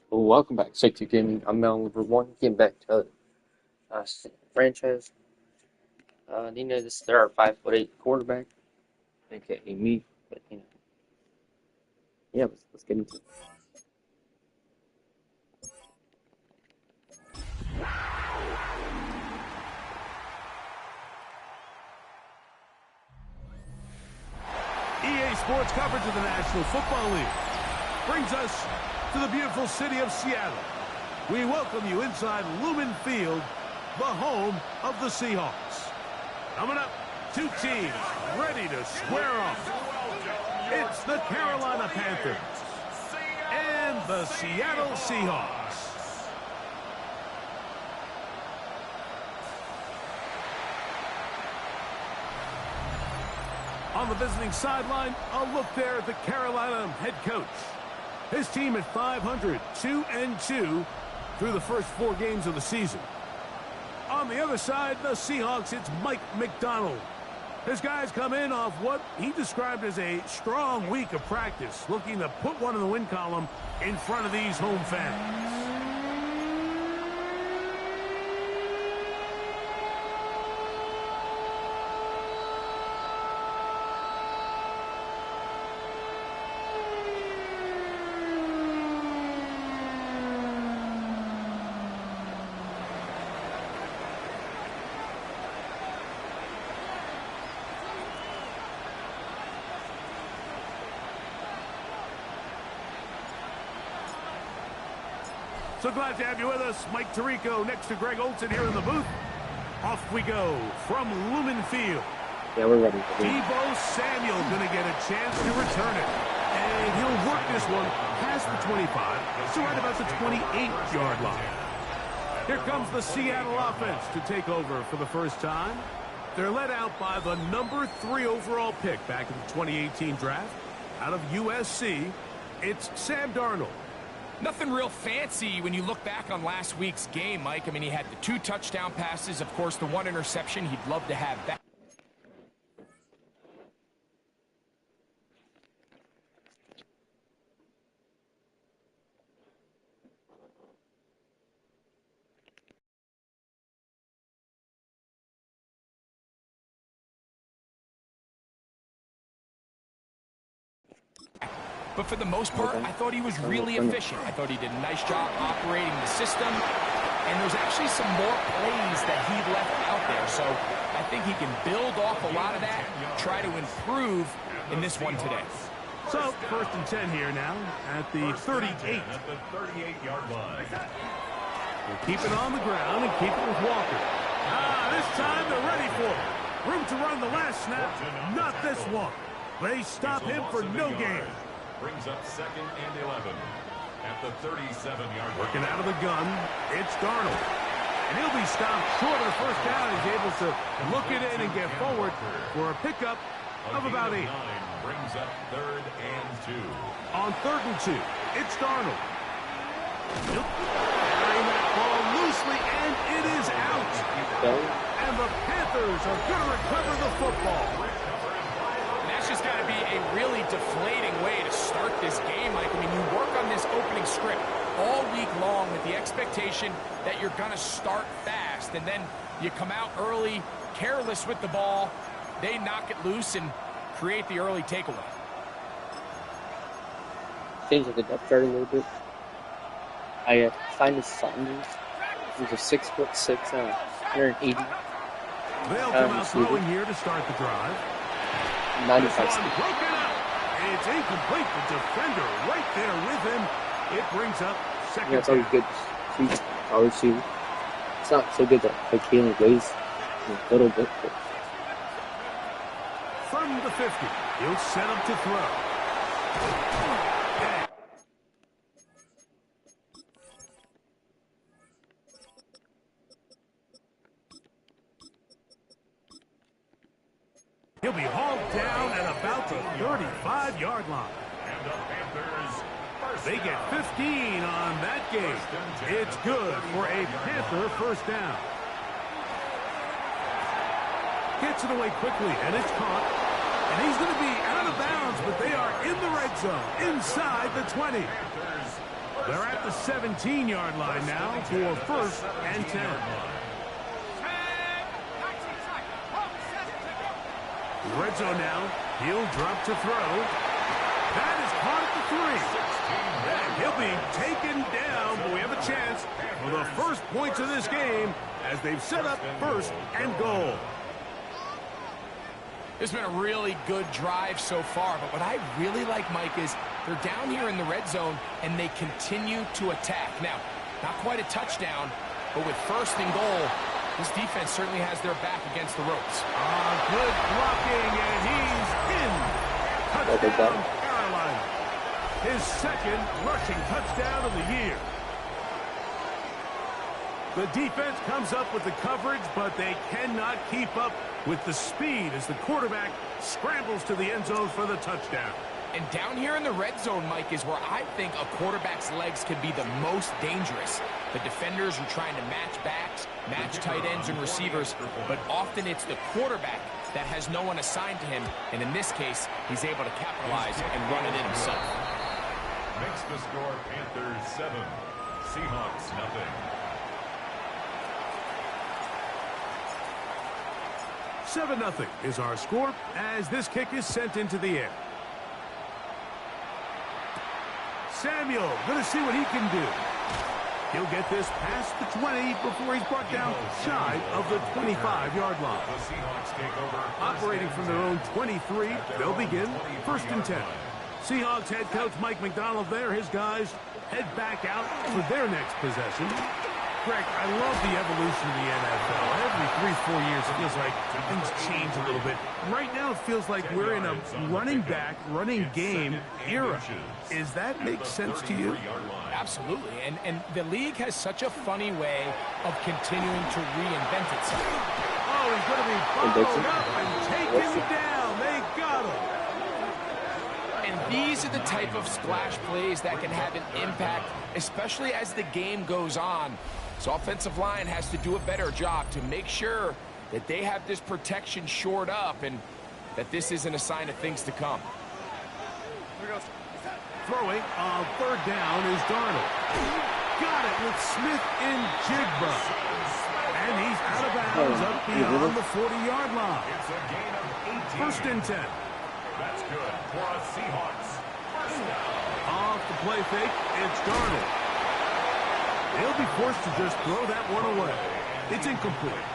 Welcome back, Take Two Gaming. I'm Mel number one. Getting back to franchise. You know this? They're our 5'8" quarterback, aka me. But yeah. Let's get into it. EA Sports coverage of the National Football League brings us to the beautiful city of Seattle. We welcome you inside Lumen Field, the home of the Seahawks. Coming up, two teams ready to square off. It's the Carolina Panthers and the Seattle Seahawks. On the visiting sideline, a look there at the Carolina head coach. His team at 500, 2-2 through the first 4 games of the season. On the other side, the Seahawks, it's Mike McDonald. His guys come in off what he described as a strong week of practice, looking to put one in the win column in front of these home fans. So glad to have you with us. Mike Tirico next to Greg Olson here in the booth. Off we go from Lumen Field. Yeah, we're ready. Deebo Samuel going to get a chance to return it. And he'll work this one past the 25, so right about the 28-yard line. Here comes the Seattle offense to take over for the first time. They're led out by the number 3 overall pick back in the 2018 draft. Out of USC, it's Sam Darnold. Nothing real fancy when you look back on last week's game, Mike. I mean, he had the 2 touchdown passes, of course, the 1 interception. He'd love to have that. But for the most part, I thought he was really efficient. I thought he did a nice job operating the system. And there's actually some more plays that he left out there. So I think he can build off a lot of that, try to improve in this one today. So, 1st and 10 here now at the 38. Yard line. We'll keep it on the ground and keep it with Walker. This time they're ready for it. Room to run the last snap. Not this one. They stop him for no gain. Brings up 2nd and 11 at the 37-yard line. Working out of the gun, it's Darnold. And he'll be stopped short of the first down. He's able to look it in and get forward for a pickup of about 8. Brings up 3rd and 2. On 3rd and 2, it's Darnold. Carrying that ball loosely, and it is out. And the Panthers are going to recover the football. That's just got to be a really deflating way to start this game, Mike. I mean, you work on this opening script all week long with the expectation that you're going to start fast, and then you come out early, careless with the ball, they knock it loose and create the early takeaway. Change the depth chart a little bit. I find this Saunders. He's a 6'6", 180. They'll come out throwing here to start the drive. 95 speed. Broken up. It's incomplete. The defender right there with him. It brings up 2nd. Yeah, it's always good. He's always shoot. It's not so good that he only weighs a little bit. But from the 50, he'll set up to throw. He'll be hauled down at about the 35-yard line. And the Panthers They get 15 on that game. It's good for a Panther first down. Gets it away quickly, and it's caught. And he's going to be out of bounds, but they are in the red zone, inside the 20. They're at the 17-yard line now for first and 10. Red zone now. He'll drop to throw. That is caught at the 3. And he'll be taken down, but we have a chance for the first points of this game as they've set up first and goal. It's been a really good drive so far, but what I really like, Mike, is they're down here in the red zone, and they continue to attack. Now, not quite a touchdown, but with first and goal, this defense certainly has their back against the ropes. Good blocking, and he's in. Touchdown, Carolina. His second rushing touchdown of the year. The defense comes up with the coverage, but they cannot keep up with the speed as the quarterback scrambles to the end zone for the touchdown. And down here in the red zone, Mike, is where I think a quarterback's legs can be the most dangerous. The defenders are trying to match backs, match tight ends and receivers, but often it's the quarterback that has no one assigned to him, and in this case, he's able to capitalize and run it in himself. Makes the score Panthers 7, Seahawks nothing. 7-0 is our score as this kick is sent into the air. Samuel, going to see what he can do. He'll get this past the 20 before he's brought down shy of the 25-yard line. The Seahawks take over. Operating from their own 23, they'll begin first and 10. Seahawks head coach Mike McDonald there. His guys head back out for their next possession. Greg, I love the evolution of the NFL. Every 3-4 years, it feels like things change a little bit. Right now, it feels like we're in a running back, running game era. Does that make sense to you? Absolutely, and the league has such a funny way of continuing to reinvent itself. Oh, he's going to be followed up and taken down. They got him. And these are the type of splash plays that can have an impact, especially as the game goes on. So offensive line has to do a better job to make sure that they have this protection shored up and that this isn't a sign of things to come. Throwing on third down is Darnold. Got it with Smith in Jigba. And he's out of bounds up beyond the 40-yard line. It's a gain of 18. First and 10. That's good for us Seahawks. First down. Off the play fake, it's Darnold. They'll be forced to just throw that one away. It's incomplete.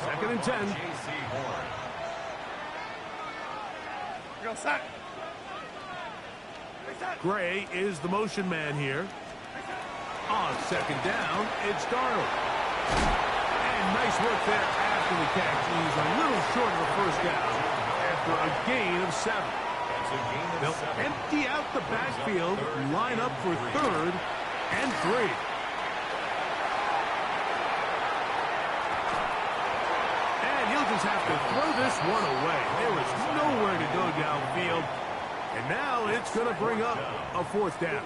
Second and 10. J.C. Horn. Gray is the motion man here. On second down, it's Darnold. And nice work there after the catch. He's a little short of the first down after a gain of 7. That's a gain of They'll 7. empty out the backfield, line up for third and 3. And he'll just have to throw this one away. There is nowhere to go downfield. And now it's going to bring up a fourth down.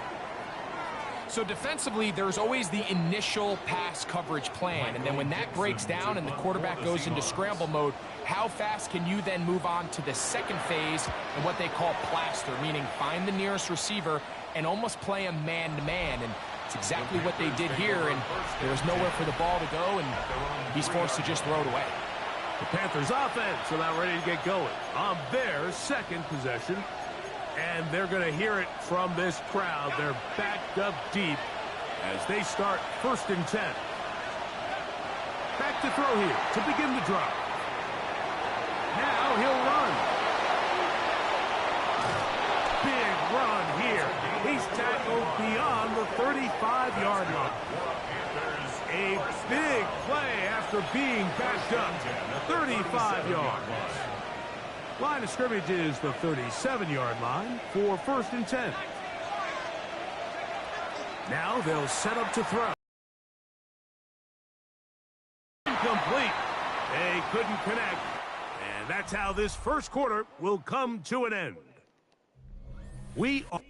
So defensively, there's always the initial pass coverage plan, and then when that breaks down and the quarterback goes into scramble mode, how fast can you then move on to the second phase and what they call plaster, meaning find the nearest receiver and almost play a man-to-man, and it's exactly what they did here, and there was nowhere for the ball to go, and he's forced to just throw it away. The Panthers offense about ready to get going on their second possession. And they're going to hear it from this crowd. They're backed up deep as they start first and 10. Back to throw here to begin the drive. Now he'll run. Big run here. He's tackled beyond the 35-yard line. A big play after being backed up 35 yards. Line of scrimmage is the 37-yard line for first and 10. Now they'll set up to throw. Incomplete. They couldn't connect. And that's how this first quarter will come to an end. We are...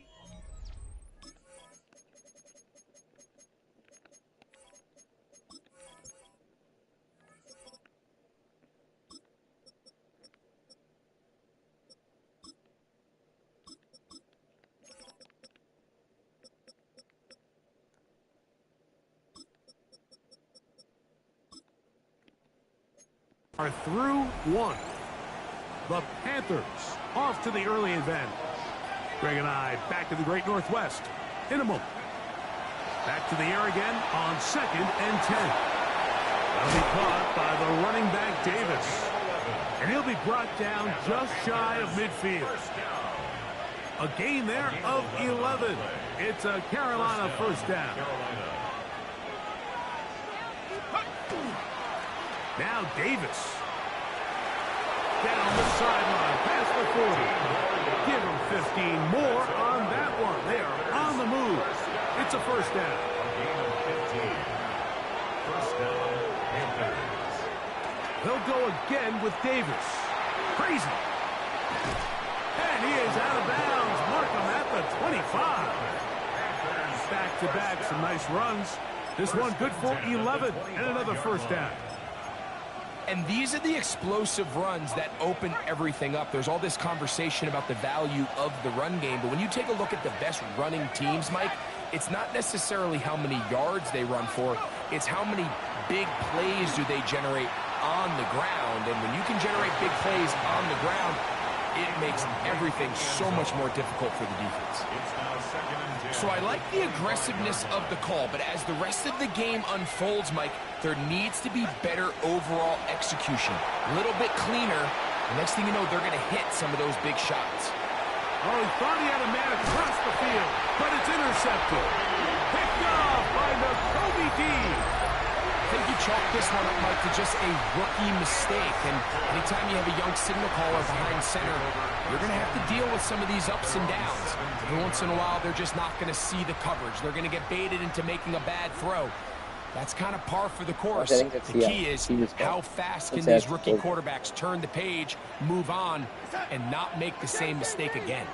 are through one. The Panthers off to the early advantage. Greg and I back to the Great Northwest in a moment. Back to the air again on 2nd and 10. That'll be caught by the running back Davis. And he'll be brought down just shy of midfield. A gain there of 11. It's a Carolina first down. Now Davis. Down the sideline, past the 40. Give them 15 more on that one. They are on the move. It's a first down. First down, Panthers. They'll go again with Davis. Crazy. And he is out of bounds. Mark him at the 25. Back-to-back, some nice runs. This one good for 11 and another first down. And these are the explosive runs that open everything up. There's all this conversation about the value of the run game, but when you take a look at the best running teams, Mike, it's not necessarily how many yards they run for, it's how many big plays do they generate on the ground. And when you can generate big plays on the ground, it makes everything so much more difficult for the defense. So I like the aggressiveness of the call, but as the rest of the game unfolds, Mike, there needs to be better overall execution. A little bit cleaner. The next thing you know, they're going to hit some of those big shots. Oh, he thought he had a man across the field, but it's intercepted. Picked off by the Kobe D. I think you chalk this one up, Mike, to just a rookie mistake. And anytime you have a young signal caller behind center, you're going to have to deal with some of these ups and downs. Every once in a while, they're just not going to see the coverage. They're going to get baited into making a bad throw. That's kind of par for the course. The key is how fast can these rookie quarterbacks turn the page, move on, and not make the same mistake again.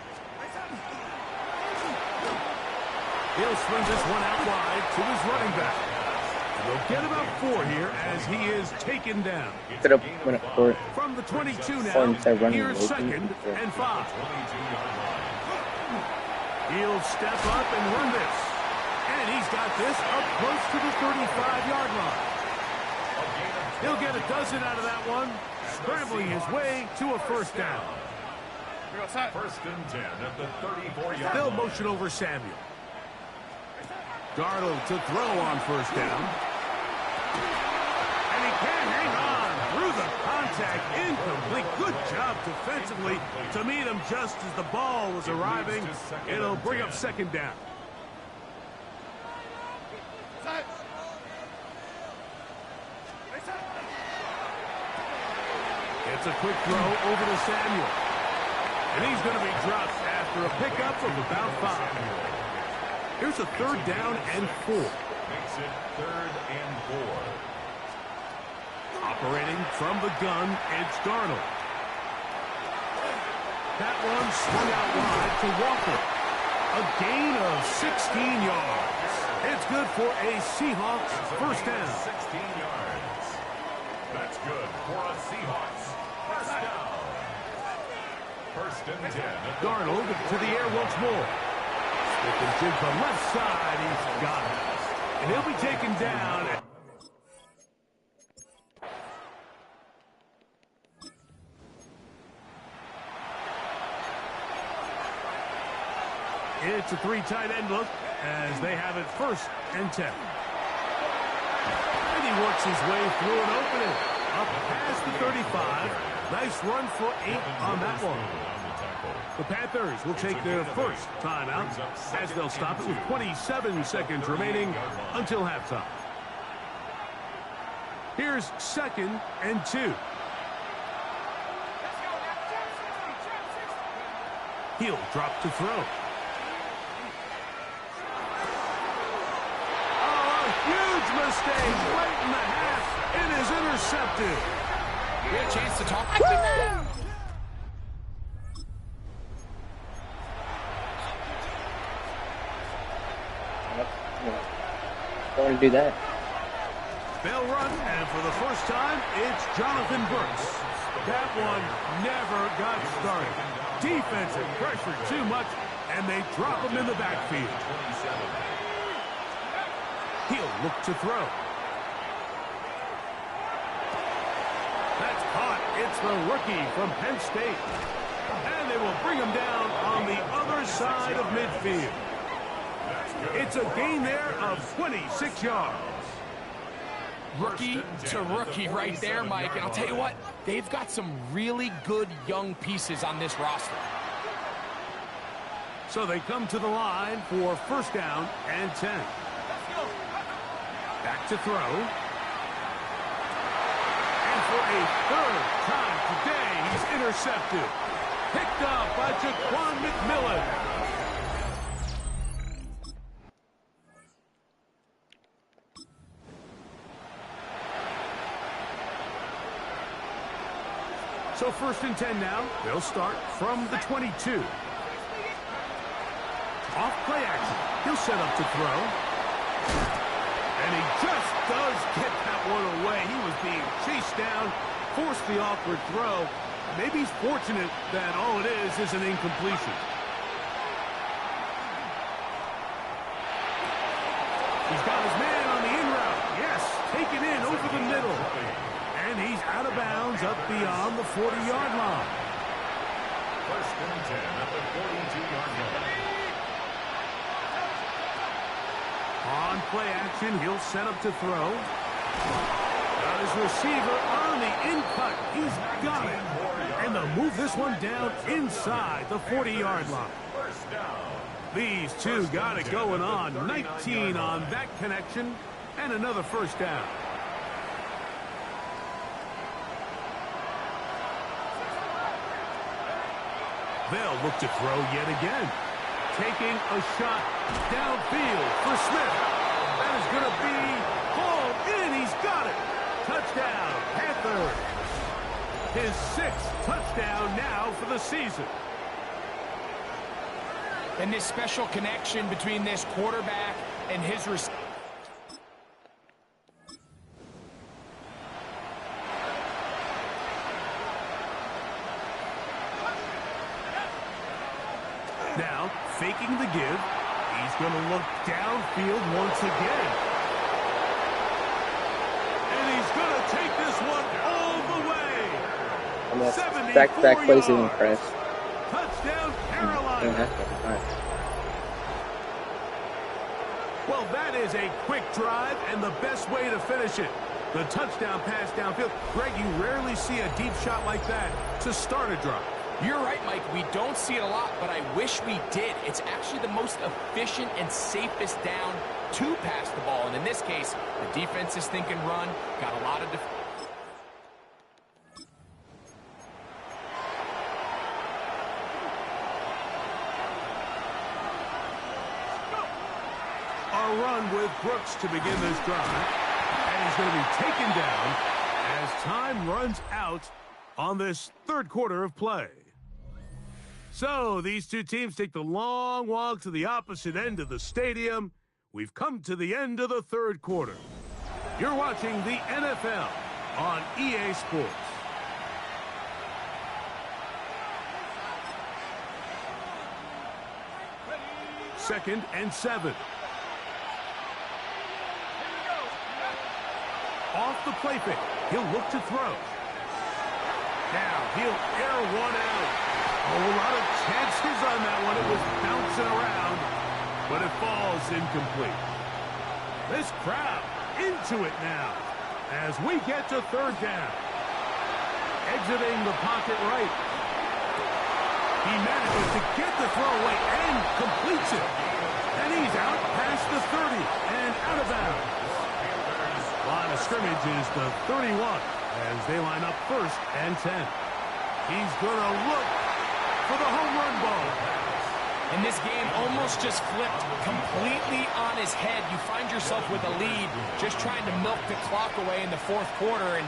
He'll swing this one out wide to his running back. They'll get about 4 here as he is taken down. From the 22 now, here's 2nd and 5. He'll step up and run this. And he's got this up close to the 35-yard line. He'll get a dozen out of that one, scrambling his way to a first down. First and 10 at the 34-yard line. They'll motion over Samuel. Darnold to throw on first down. And he can hang on through the contact. Incomplete. Good job defensively to meet him just as the ball was arriving. It'll bring up 2nd down. It's a quick throw over to Samuel. And he's going to be dropped after a pickup of about 5. Here's a 3rd down and 4. Makes it 3rd and 4. Operating from the gun, it's Darnold. That one swung out wide to Walker. A gain of 16 yards. It's good for a Seahawks first down. 16 yards. That's good for a Seahawks first down. First and 10. Darnold to the air once more. Stick and jig the left side. He's got it. And he'll be taken down. It's a 3 tight end look as they have it 1st and 10. And he works his way through an opening. Up past the 35. Nice run for 8 on that one. The Panthers will take their first timeout as they'll stop it with 27 seconds remaining until halftime. Here's 2nd and 2. He'll drop to throw. Huge mistake late in the half. It is intercepted. We had a chance to talk. Don't want to do that. They'll run, and for the first time, it's Jonathan Burks. That one never got started. Defensive pressure too much, and they drop him in the backfield. He'll look to throw. That's It's the rookie from Penn State. And they will bring him down on the other side of midfield. It's a gain there of 26 yards. Rookie to rookie right there, Mike. And I'll tell you what, they've got some really good young pieces on this roster. So they come to the line for first down and 10. Back to throw. And for a third time today, he's intercepted. Picked up by Jaquan McMillan. So first and 10 now. They'll start from the 22. Off play action. He'll set up to throw. And he just does get that one away. He was being chased down, forced the awkward throw. Maybe he's fortunate that all it is an incompletion. He's got his man on the in route. Yes, taken in over the middle. And he's out of bounds up beyond the 40-yard line. First and 10 at the 42-yard line. On play action, he'll set up to throw. Got his receiver on the in-cut. He's got it. And they'll move this one down inside the 40-yard line. First down. These two got it going on. 19 on that connection. And another first down. They'll look to throw yet again. Taking a shot downfield for Smith. That is going to be hauled in. He's got it. Touchdown, Panthers. His 6th touchdown now for the season. And this special connection between this quarterback and his receiver. Now, faking the give, he's going to look downfield once again. And he's going to take this one all the way. Almost back-to-back plays even crash. Touchdown, Carolina. Well, that is a quick drive and the best way to finish it. The touchdown pass downfield. Greg, you rarely see a deep shot like that to start a drive. You're right, Mike. We don't see it a lot, but I wish we did. It's actually the most efficient and safest down to pass the ball. And in this case, the defense is thinking run. Got a lot of A run with Brooks to begin this drive. And he's going to be taken down as time runs out on this third quarter of play. So these two teams take the long walk to the opposite end of the stadium. We've come to the end of the third quarter. You're watching the NFL on EA Sports. Second and 7. Off the play fake. He'll look to throw. Now he'll air one out. A lot of chances on that one. It was bouncing around, but it falls incomplete. This crowd into it now as we get to third down. Exiting the pocket right. He manages to get the throw away and completes it. And he's out past the 30 and out of bounds. Line of scrimmage is the 31 as they line up first and 10. He's going to look for the home run ball. And this game almost just flipped completely on his head. You find yourself with a lead, just trying to milk the clock away in the fourth quarter, and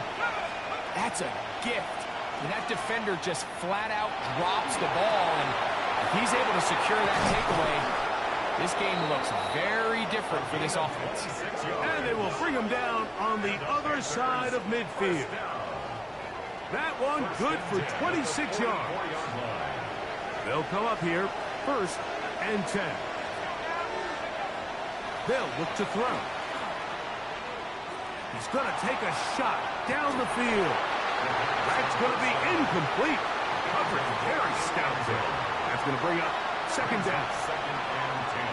that's a gift. And that defender just flat out drops the ball, and if he's able to secure that takeaway, this game looks very different for this offense. And they will bring him down on the other side of midfield. That one good for 26 yards. They'll come up here first and 10. They'll look to throw. He's going to take a shot down the field. That's going to be incomplete. Coverage very stout there. That's going to bring up second down. Second and 10.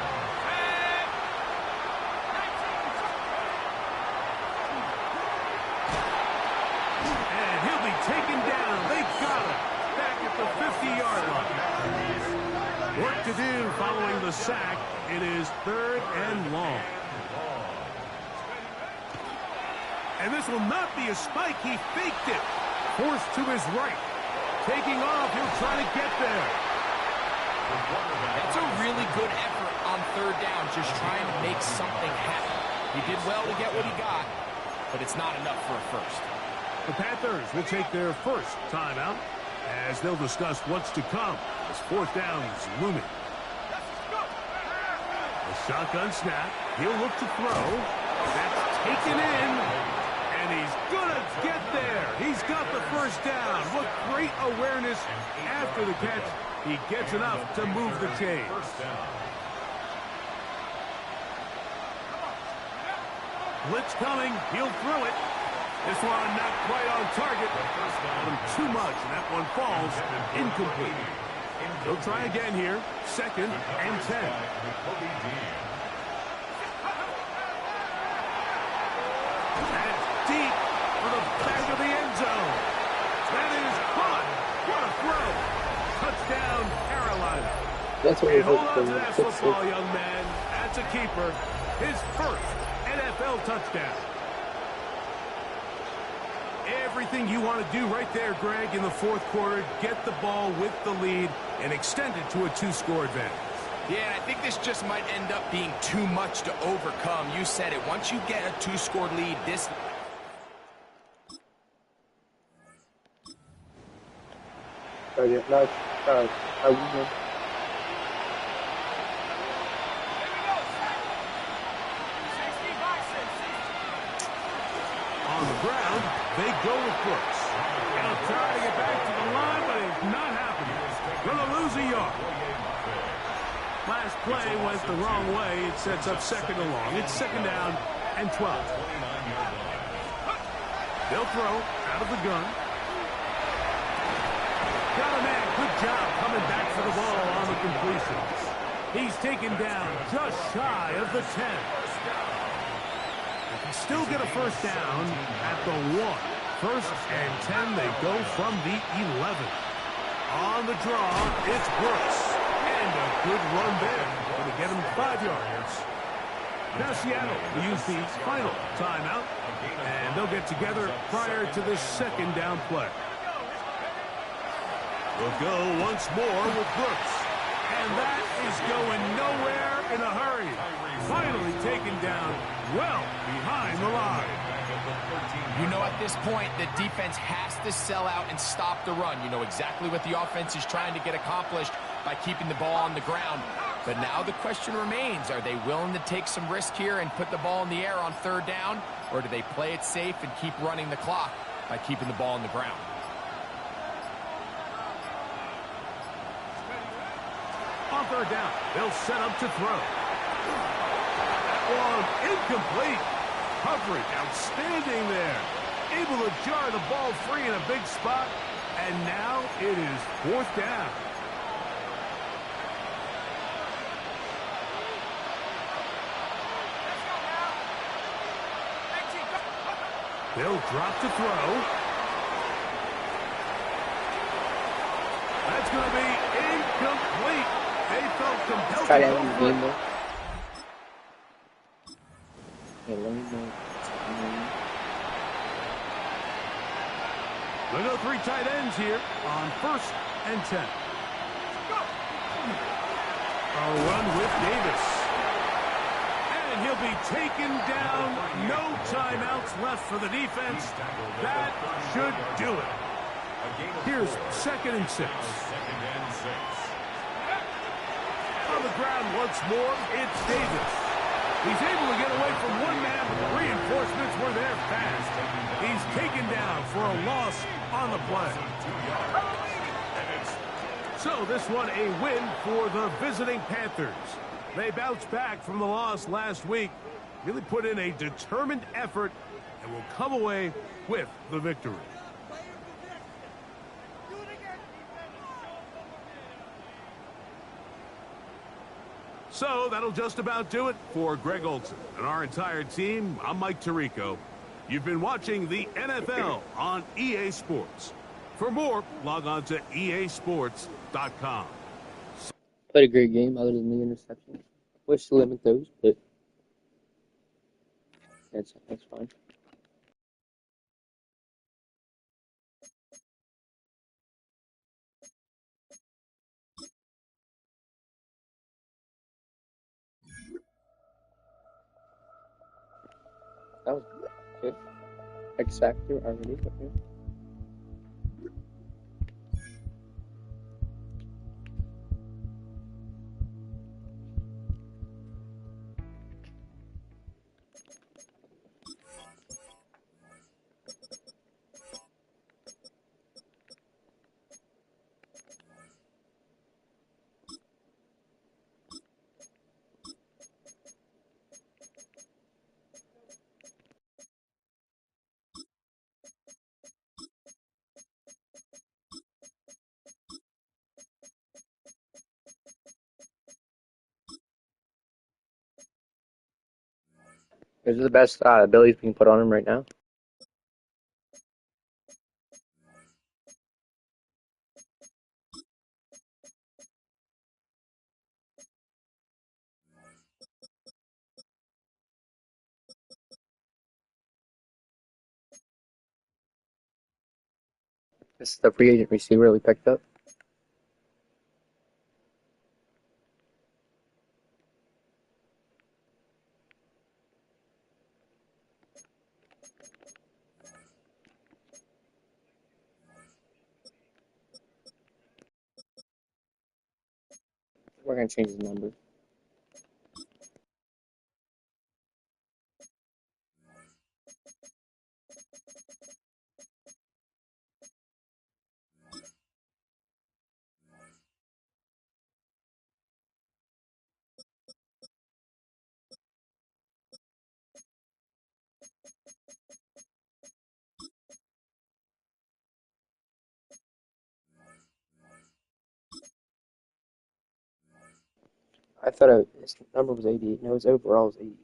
And he'll be taken down. They got him. Back at the 50-yard line. Work to do following the sack. It is third and long. And this will not be a spike. He faked it. Forced to his right. Taking off. He'll try to get there. That's a really good effort on third down, just trying to make something happen. He did well to get what he got, but it's not enough for a first. The Panthers will take their first timeout as they'll discuss what's to come as fourth down is looming. A shotgun snap. He'll look to throw. That's taken in. And he's going to get there. He's got the first down. What great awareness after the catch. He gets enough to move the chains. Blitz coming. He'll throw it. This one not quite on target. Too much, and that one falls incomplete. He'll try again here. Second and 10. That's deep for the back of the end zone. That is caught. What a throw. Touchdown, Carolina. That's what And it hold was on to that football, for. young man. That's a keeper. His first NFL touchdown. Everything you want to do right there, Greg, in the fourth quarter. Get the ball with the lead and extend it to a two-score advantage. Yeah, and I think this just might end up being too much to overcome. You said it. Once you get a two-score lead, this... On the ground, they go with Brooks. He'll try to get back to the line, but it's not happening. Going to lose a yard. Last play went the wrong way. It sets up second and long. It's second down and 12. They'll throw out of the gun. Got a man. Good job coming back for the ball on the completion. He's taken down just shy of the 10. Still get a first down at the 1. First and 10, they go from the 11. On the draw, it's Brooks. And a good run there. Going to get him 5 yards. Now Seattle will use the final timeout. And they'll get together prior to the second down play. We'll go once more with Brooks. And that is going nowhere in a hurry. Finally taken down well behind the line. You know, at this point, the defense has to sell out and stop the run. You know exactly what the offense is trying to get accomplished by keeping the ball on the ground. But now the question remains, are they willing to take some risk here and put the ball in the air on third down? Or do they play it safe and keep running the clock by keeping the ball on the ground? On third down, they'll set up to throw. One incomplete. Coverage outstanding there. Able to jar the ball free in a big spot. And now it is fourth down. They'll drop to throw. That's going to be incomplete. They felt compelled to go for it. They go 3 tight ends here on first and 10. A run with Davis. And he'll be taken down. No timeouts left for the defense. That should do it. Here's second and 6. On the ground once more, it's Davis. He's able to get away from one man, but the reinforcements were there fast. He's taken down for a loss on the play. So this one a win for the visiting Panthers. They bounced back from the loss last week, really put in a determined effort, and will come away with the victory. So that'll just about do it for Greg Olson and our entire team. I'm Mike Tirico. You've been watching the NFL on EA Sports. For more, log on to easports.com. Played a great game other than the interception. Wish to limit those, but that's fine. That was good. X Factor already, but yeah. Those are the best abilities being put on him right now. This is the free agent receiver we picked up. We're going to change his number. I thought his number was 88. No, his overall was 88.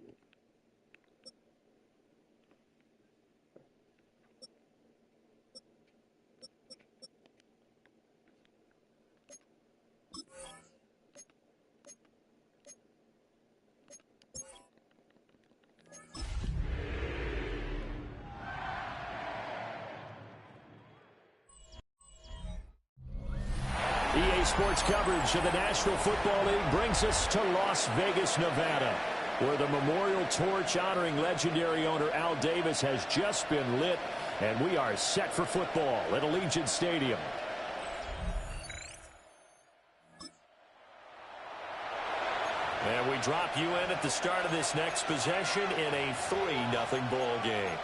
EA Sports coverage of the National Football League brings us to Las Vegas, Nevada, where the memorial torch honoring legendary owner Al Davis has just been lit, and we are set for football at Allegiant Stadium. And we drop you in at the start of this next possession in a 3-0 ball game.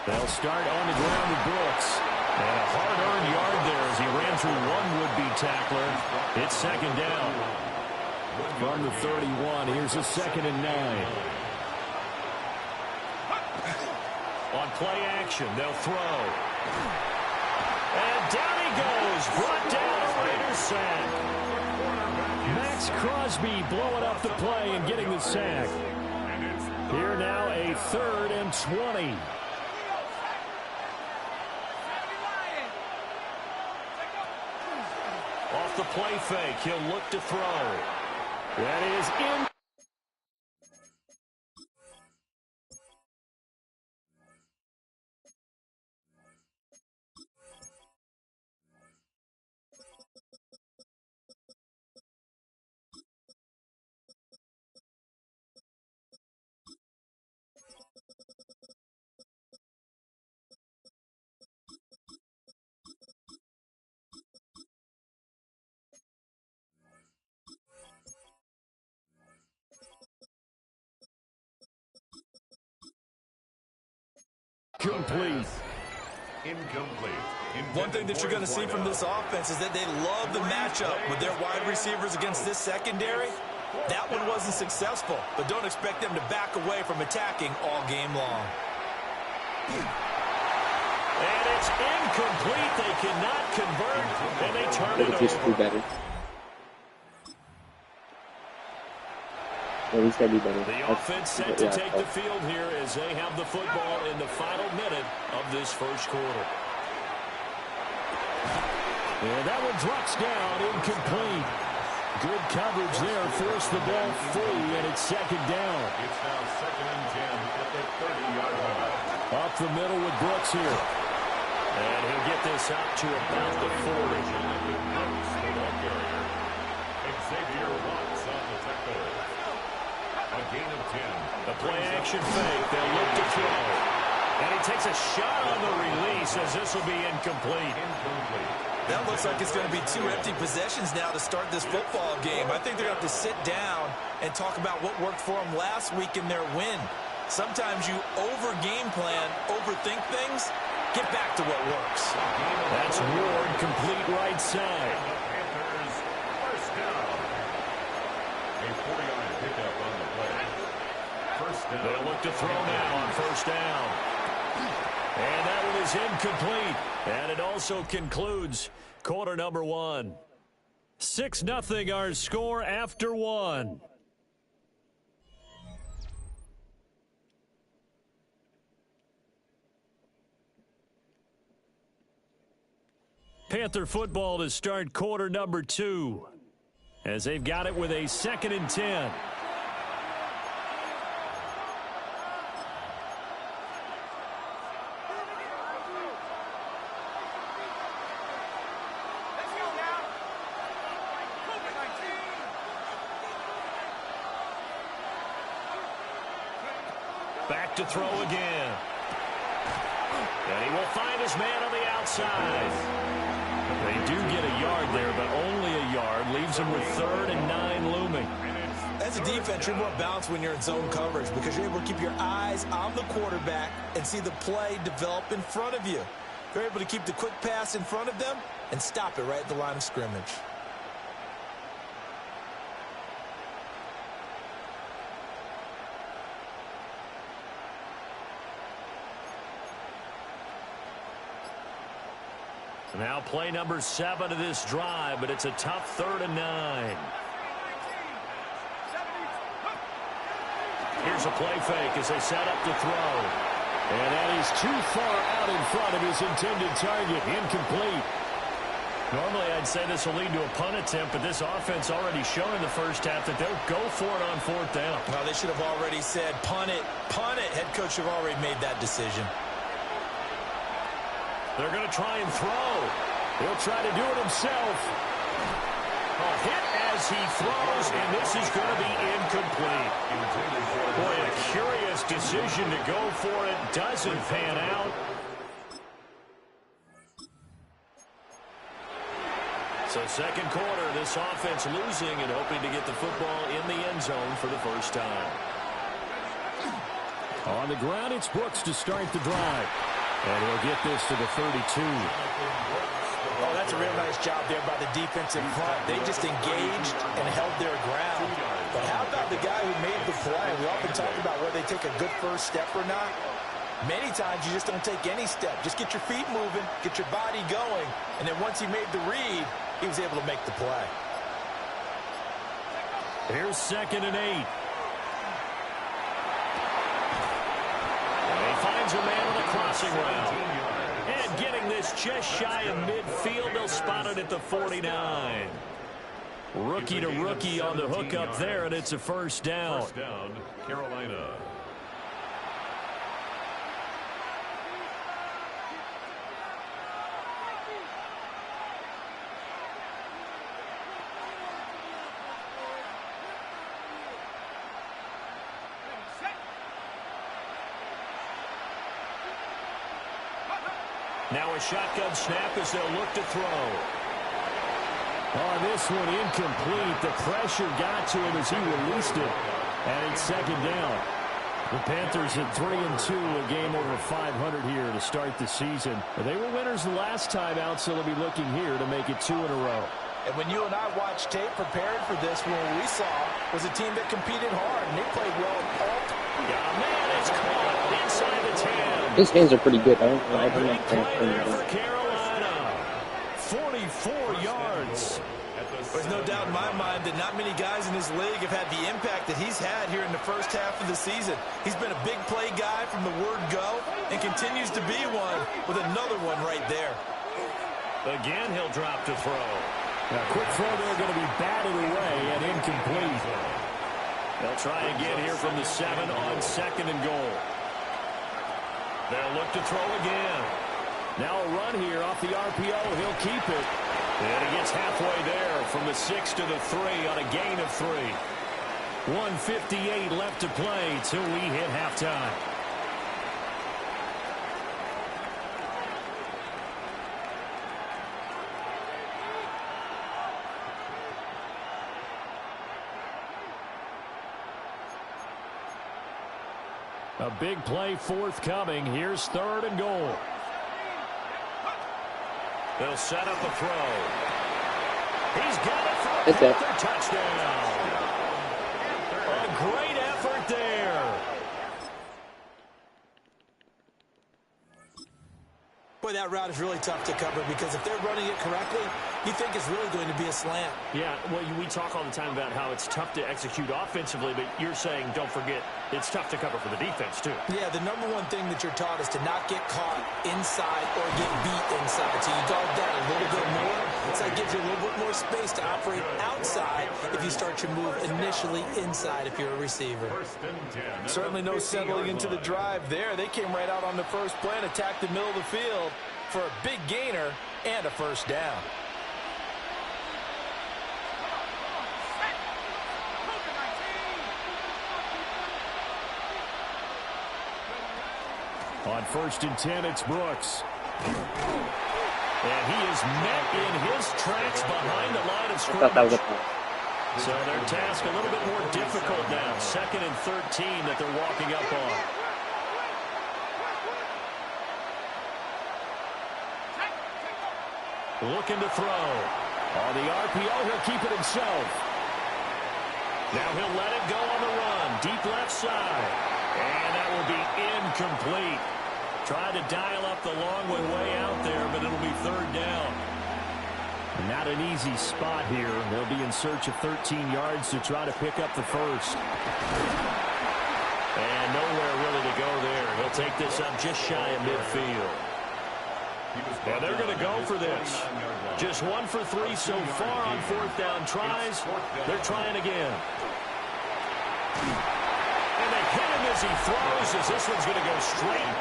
They'll start on the ground with Brooks. And a hard-earned yard there as he ran through one would-be tackler. It's second down. From the 31, here's a 2nd and 9. On play action, they'll throw. And down he goes. Brought down a Raider sack. Max Crosby blowing up the play and getting the sack. Here now a 3rd and 20. Off the play fake, he'll look to throw. That is in. Complete. Incomplete. One thing that you're going to see from this offense is that they love the matchup with their wide receivers against this secondary. That one wasn't successful, but don't expect them to back away from attacking all game long. And it's incomplete. They cannot convert, and they turn But it the Chiefs do over. better. At least they do better. The offense set to take the field here as they have the football in the final minute of this first quarter. And that one drops down, incomplete. Good coverage there, forced the ball free, and it's second down. It's now 2nd and 10 at the 30-yard line. Up the middle with Brooks here. And he'll get this out to about the 40. Xavier Watts on the tackle. A gain of 10. The play action fake. They'll look to throw. And he takes a shot on the release as this will be incomplete. That looks like it's going to be 2 empty possessions now to start this football game. I think they're going to have to sit down and talk about what worked for them last week in their win. Sometimes you over-game plan, overthink things. Get back to what works. That's Ward, complete right side. Panthers, first down. A 40-yard pickup on the play. First down. They'll look to throw now on first down. And that one is incomplete. And it also concludes quarter number 1. 6-0 our score after 1. Panther football to start quarter number 2 as they've got it with a 2nd and 10. Back to throw again. And he will find his man on the outside. They do get a yard there, but only a yard. Leaves them with 3rd and 9 looming. As a defense, you're more balanced when you're in zone coverage because you're able to keep your eyes on the quarterback and see the play develop in front of you. You're able to keep the quick pass in front of them and stop it right at the line of scrimmage. Now play number 7 of this drive, but it's a tough 3rd and 9. Here's a play fake as they set up to throw. And that is too far out in front of his intended target. Incomplete. Normally I'd say this will lead to a punt attempt, but this offense already shown in the first half that they'll go for it on 4th down. Well, they should have already said punt it, punt it. Head coach should have already made that decision. They're going to try and throw. He'll try to do it himself. A hit as he throws, and this is going to be incomplete. Boy, a curious decision to go for it. Doesn't pan out. So second quarter, this offense losing and hoping to get the football in the end zone for the first time. On the ground, it's Brooks to start the drive. And he'll get this to the 32. Oh, that's a real nice job there by the defense in front. They just engaged and held their ground. But how about the guy who made the play? We often talk about whether they take a good first step or not. Many times you just don't take any step. Just get your feet moving, get your body going, and then once he made the read, he was able to make the play. Here's 2nd and 8. Finds a man on the crossing route. And getting this just shy of midfield, they'll spot it at the 49. Rookie to rookie on the hook up there, and it's a first down. First down, Carolina. Now a shotgun snap as they'll look to throw. On this one, incomplete. The pressure got to him as he released it. And it's 2nd down. The Panthers at 3-2, a game over 500 here to start the season. They were winners the last time out, so they'll be looking here to make it 2 in a row. And when you and I watched tape preparing for this, what we saw was a team that competed hard, and they played well all. Got a man, it's caught inside the 10. His hands are pretty good. I don't A know. big play there for Carolina. 44 yards. There's no doubt in my mind that not many guys in this league have had the impact that he's had here in the first half of the season. He's been a big play guy from the word go and continues to be one with another one right there. Again, he'll drop to throw. Now, quick throw there going to be batted away and incomplete. They'll try again here from the 7 on 2nd and goal. They'll look to throw again. Now a run here off the RPO. He'll keep it. And he gets halfway there from the 6 to the 3 on a gain of 3. 1:58 left to play till we hit halftime. A big play forthcoming. Here's 3rd and goal. They'll set up a throw. He's got it for a Panther touchdown. A great effort there. Boy, that route is really tough to cover because if they're running it correctly, you think it's really going to be a slant. Yeah, well, we talk all the time about how it's tough to execute offensively, but you're saying, don't forget, it's tough to cover for the defense, too. Yeah, the number one thing that you're taught is to not get caught inside or get beat inside. So you guard that a little bit more. So that gives you a little bit more space to operate outside if you start your move initially inside if you're a receiver. Certainly no settling into the drive there. They came right out on the first play and attacked the middle of the field for a big gainer and a first down. On 1st and 10, it's Brooks. And he is met in his tracks behind the line of scrimmage. So their task a little bit more difficult now. 2nd and 13 that they're walking up on. Looking to throw. On the RPO, he'll keep it himself. Now he'll let it go on the run. Deep left side. And that will be incomplete. Tried to dial up the long way out there, but it'll be 3rd down. Not an easy spot here. They'll be in search of 13 yards to try to pick up the first. And nowhere really to go there. He'll take this up just shy of midfield. And they're going to go for this. Just 1 for 3 so far on 4th down tries. They're trying again. And they hit him as he throws, as this one's going to go straight.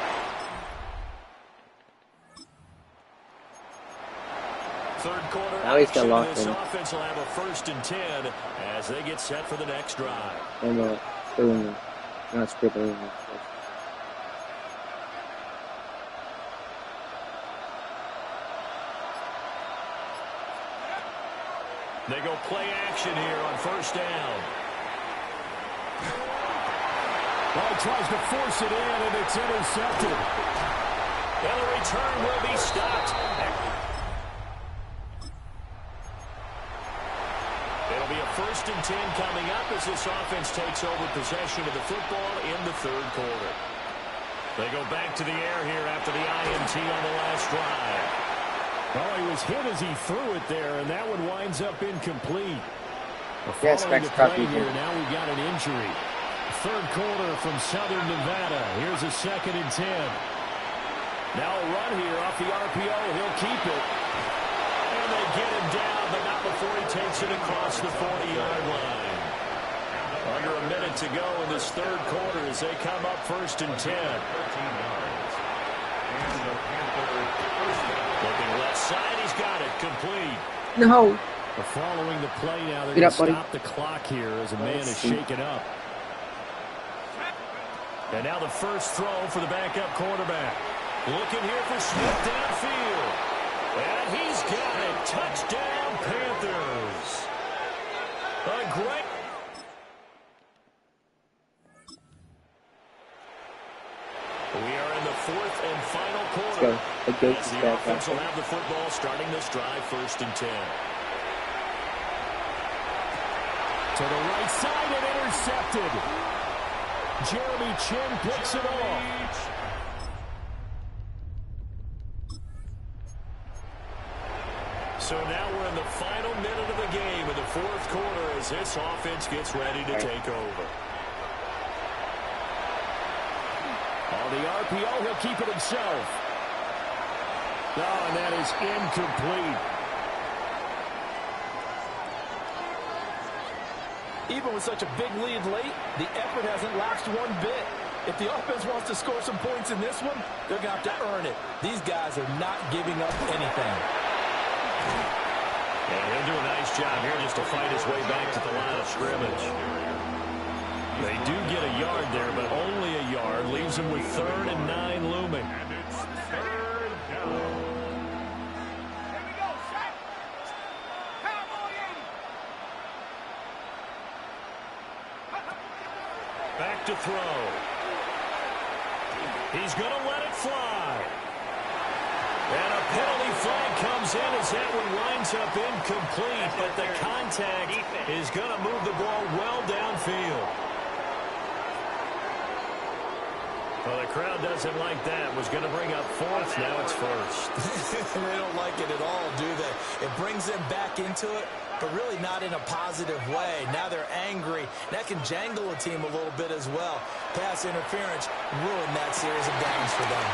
Third quarter. Now he's got locked this in. Offense will have a 1st and 10 as they get set for the next drive. And not scribbling. They go play action here on 1st down. Ball tries to force it in, and it's intercepted. And the return will be stopped. It'll be a 1st and 10 coming up as this offense takes over possession of the football in the 3rd quarter. They go back to the air here after the INT on the last drive. Oh, he was hit as he threw it there, and that one winds up incomplete. Yes, following Max the play Crosby. here, now we've got an injury. 3rd quarter from Southern Nevada. Here's a 2nd and 10. Now a run here off the RPO. He'll keep it. And they get him down, but not before he takes it across the 40-yard line. Under a minute to go in this 3rd quarter as they come up 1st and 10. Looking left side, he's got it, complete. No. Following the play now, they're Get going up, to buddy. stop the clock here as a man is shaken up. And now the first throw for the backup quarterback. Looking here for Smith downfield. And he's got it. Touchdown, Panthers. A great... We are in the 4th and final quarter. Let's go. The offense will have the football starting this drive 1st and 10. To the right side and intercepted. Jeremy Chin picks it off. So now we're in the final minute of the game in the fourth quarter as this offense gets ready to take over. On the RPO, he'll keep it himself. Oh, and that is incomplete. Even with such a big lead late, the effort hasn't lapsed one bit. If the offense wants to score some points in this one, they're going to have to earn it. These guys are not giving up anything. And he'll do a nice job here just to fight his way back to the line of scrimmage. They do get a yard there, but only a yard. Leaves them with 3rd and 9 looming. And it's 3rd down. Back to throw. He's going to let it fly. And a penalty flag comes in as that one winds up incomplete, but the contact is going to move the ball well downfield. Well, the crowd doesn't like that. Was going to bring up 4th. Now it's 1st. They don't like it at all, do they? It brings them back into it, but really not in a positive way. Now they're angry. That can jangle a team a little bit as well. Pass interference ruined that series of downs for them.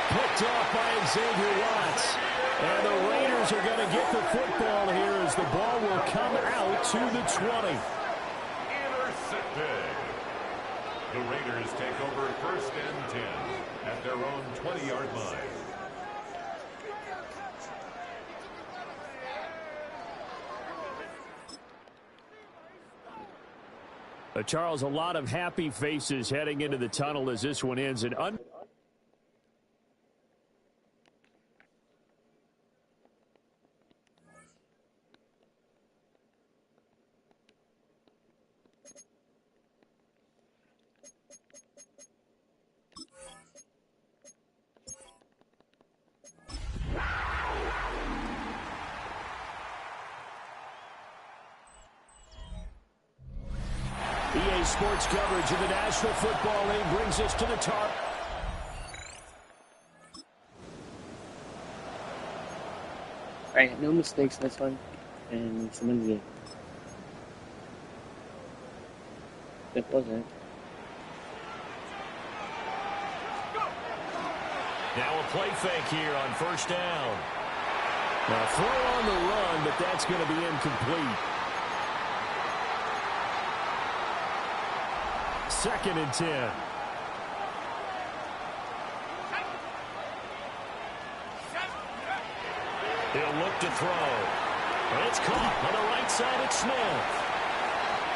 Picked off by Xavier Watts. And the Raiders are going to get the football here as the ball will come out to the 20. Intercepted. The Raiders take over 1st and 10 at their own 20-yard line. Charles, a lot of happy faces heading into the tunnel as this one ends. EA Sports coverage of the National Football League brings us to the top. Alright, no mistakes this one, and it's an game. It wasn't. Now a play fake here on 1st down. Now throw on the run, but that's going to be incomplete. 2nd and 10. He'll look to throw. And it's caught on the right side at Smith.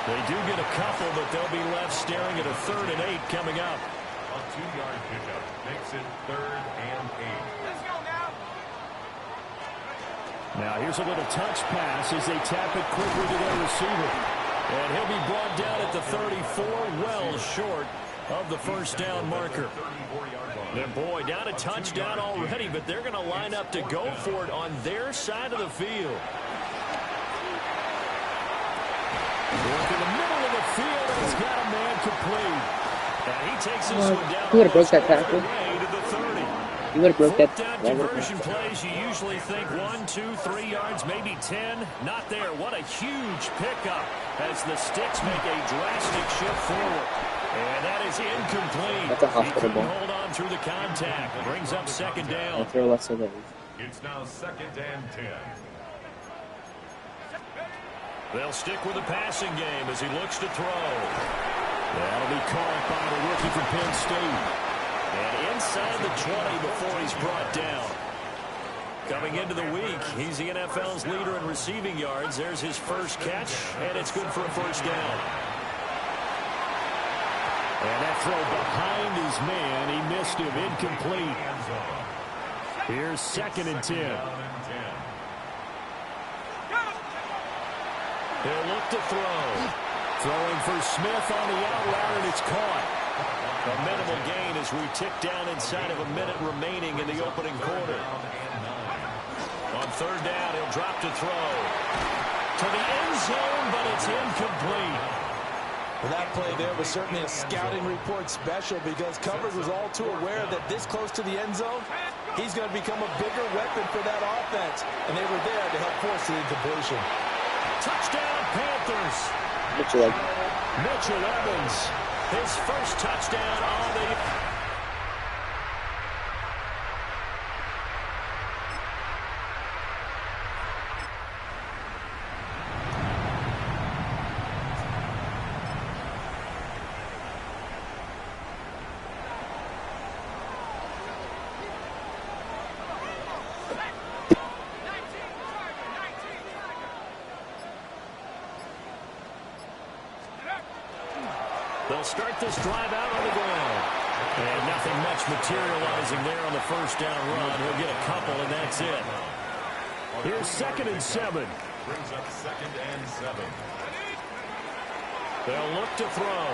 They do get a couple, but they'll be left staring at a 3rd and 8 coming up. A 2-yard pickup makes it 3rd and 8. Let's go now. Now here's a little touch pass as they tap it quickly to their receiver. And he'll be brought down at the 34, well short of the 1st down marker. And boy, down a touchdown already, but they're going to line up to go for it on their side of the field. Going to the middle of the field, and he's got a man complete. And he takes this one down. He would have broke that tackle. To the 30. He would have broke that. Down conversion plays, you usually think 1, 2, 3 yards, maybe 10. Not there. What a huge pickup as the Sticks make a drastic shift forward. And that is incomplete. That's a hospital ball. Hold on through the contact. Brings up 2nd down. Throw less of those. It's now 2nd and 10. They'll stick with the passing game as he looks to throw. That'll be caught by the rookie from Penn State. And inside the 20 before he's brought down. Coming into the week, he's the NFL's leader in receiving yards. There's his first catch, and it's good for a 1st down. And that throw behind his man, he missed him, incomplete. Here's 2nd and 10. He'll look to throw. Throwing for Smith on the out route, and it's caught. A minimal gain as we tick down inside of a minute remaining in the opening quarter. On 3rd down, he'll drop to throw. To the end zone, but it's incomplete. Well, that play there was certainly a scouting report special because coverage was all too aware that this close to the end zone, he's going to become a bigger weapon for that offense. And they were there to help force the incompletion. Touchdown, Panthers. Mitchell Evans, his first touchdown on the... They'll start this drive out on the ground. And nothing much materializing there on the first down run. He'll get a couple, and that's it. Here's 2nd and 7. Brings up 2nd and 7. They'll look to throw.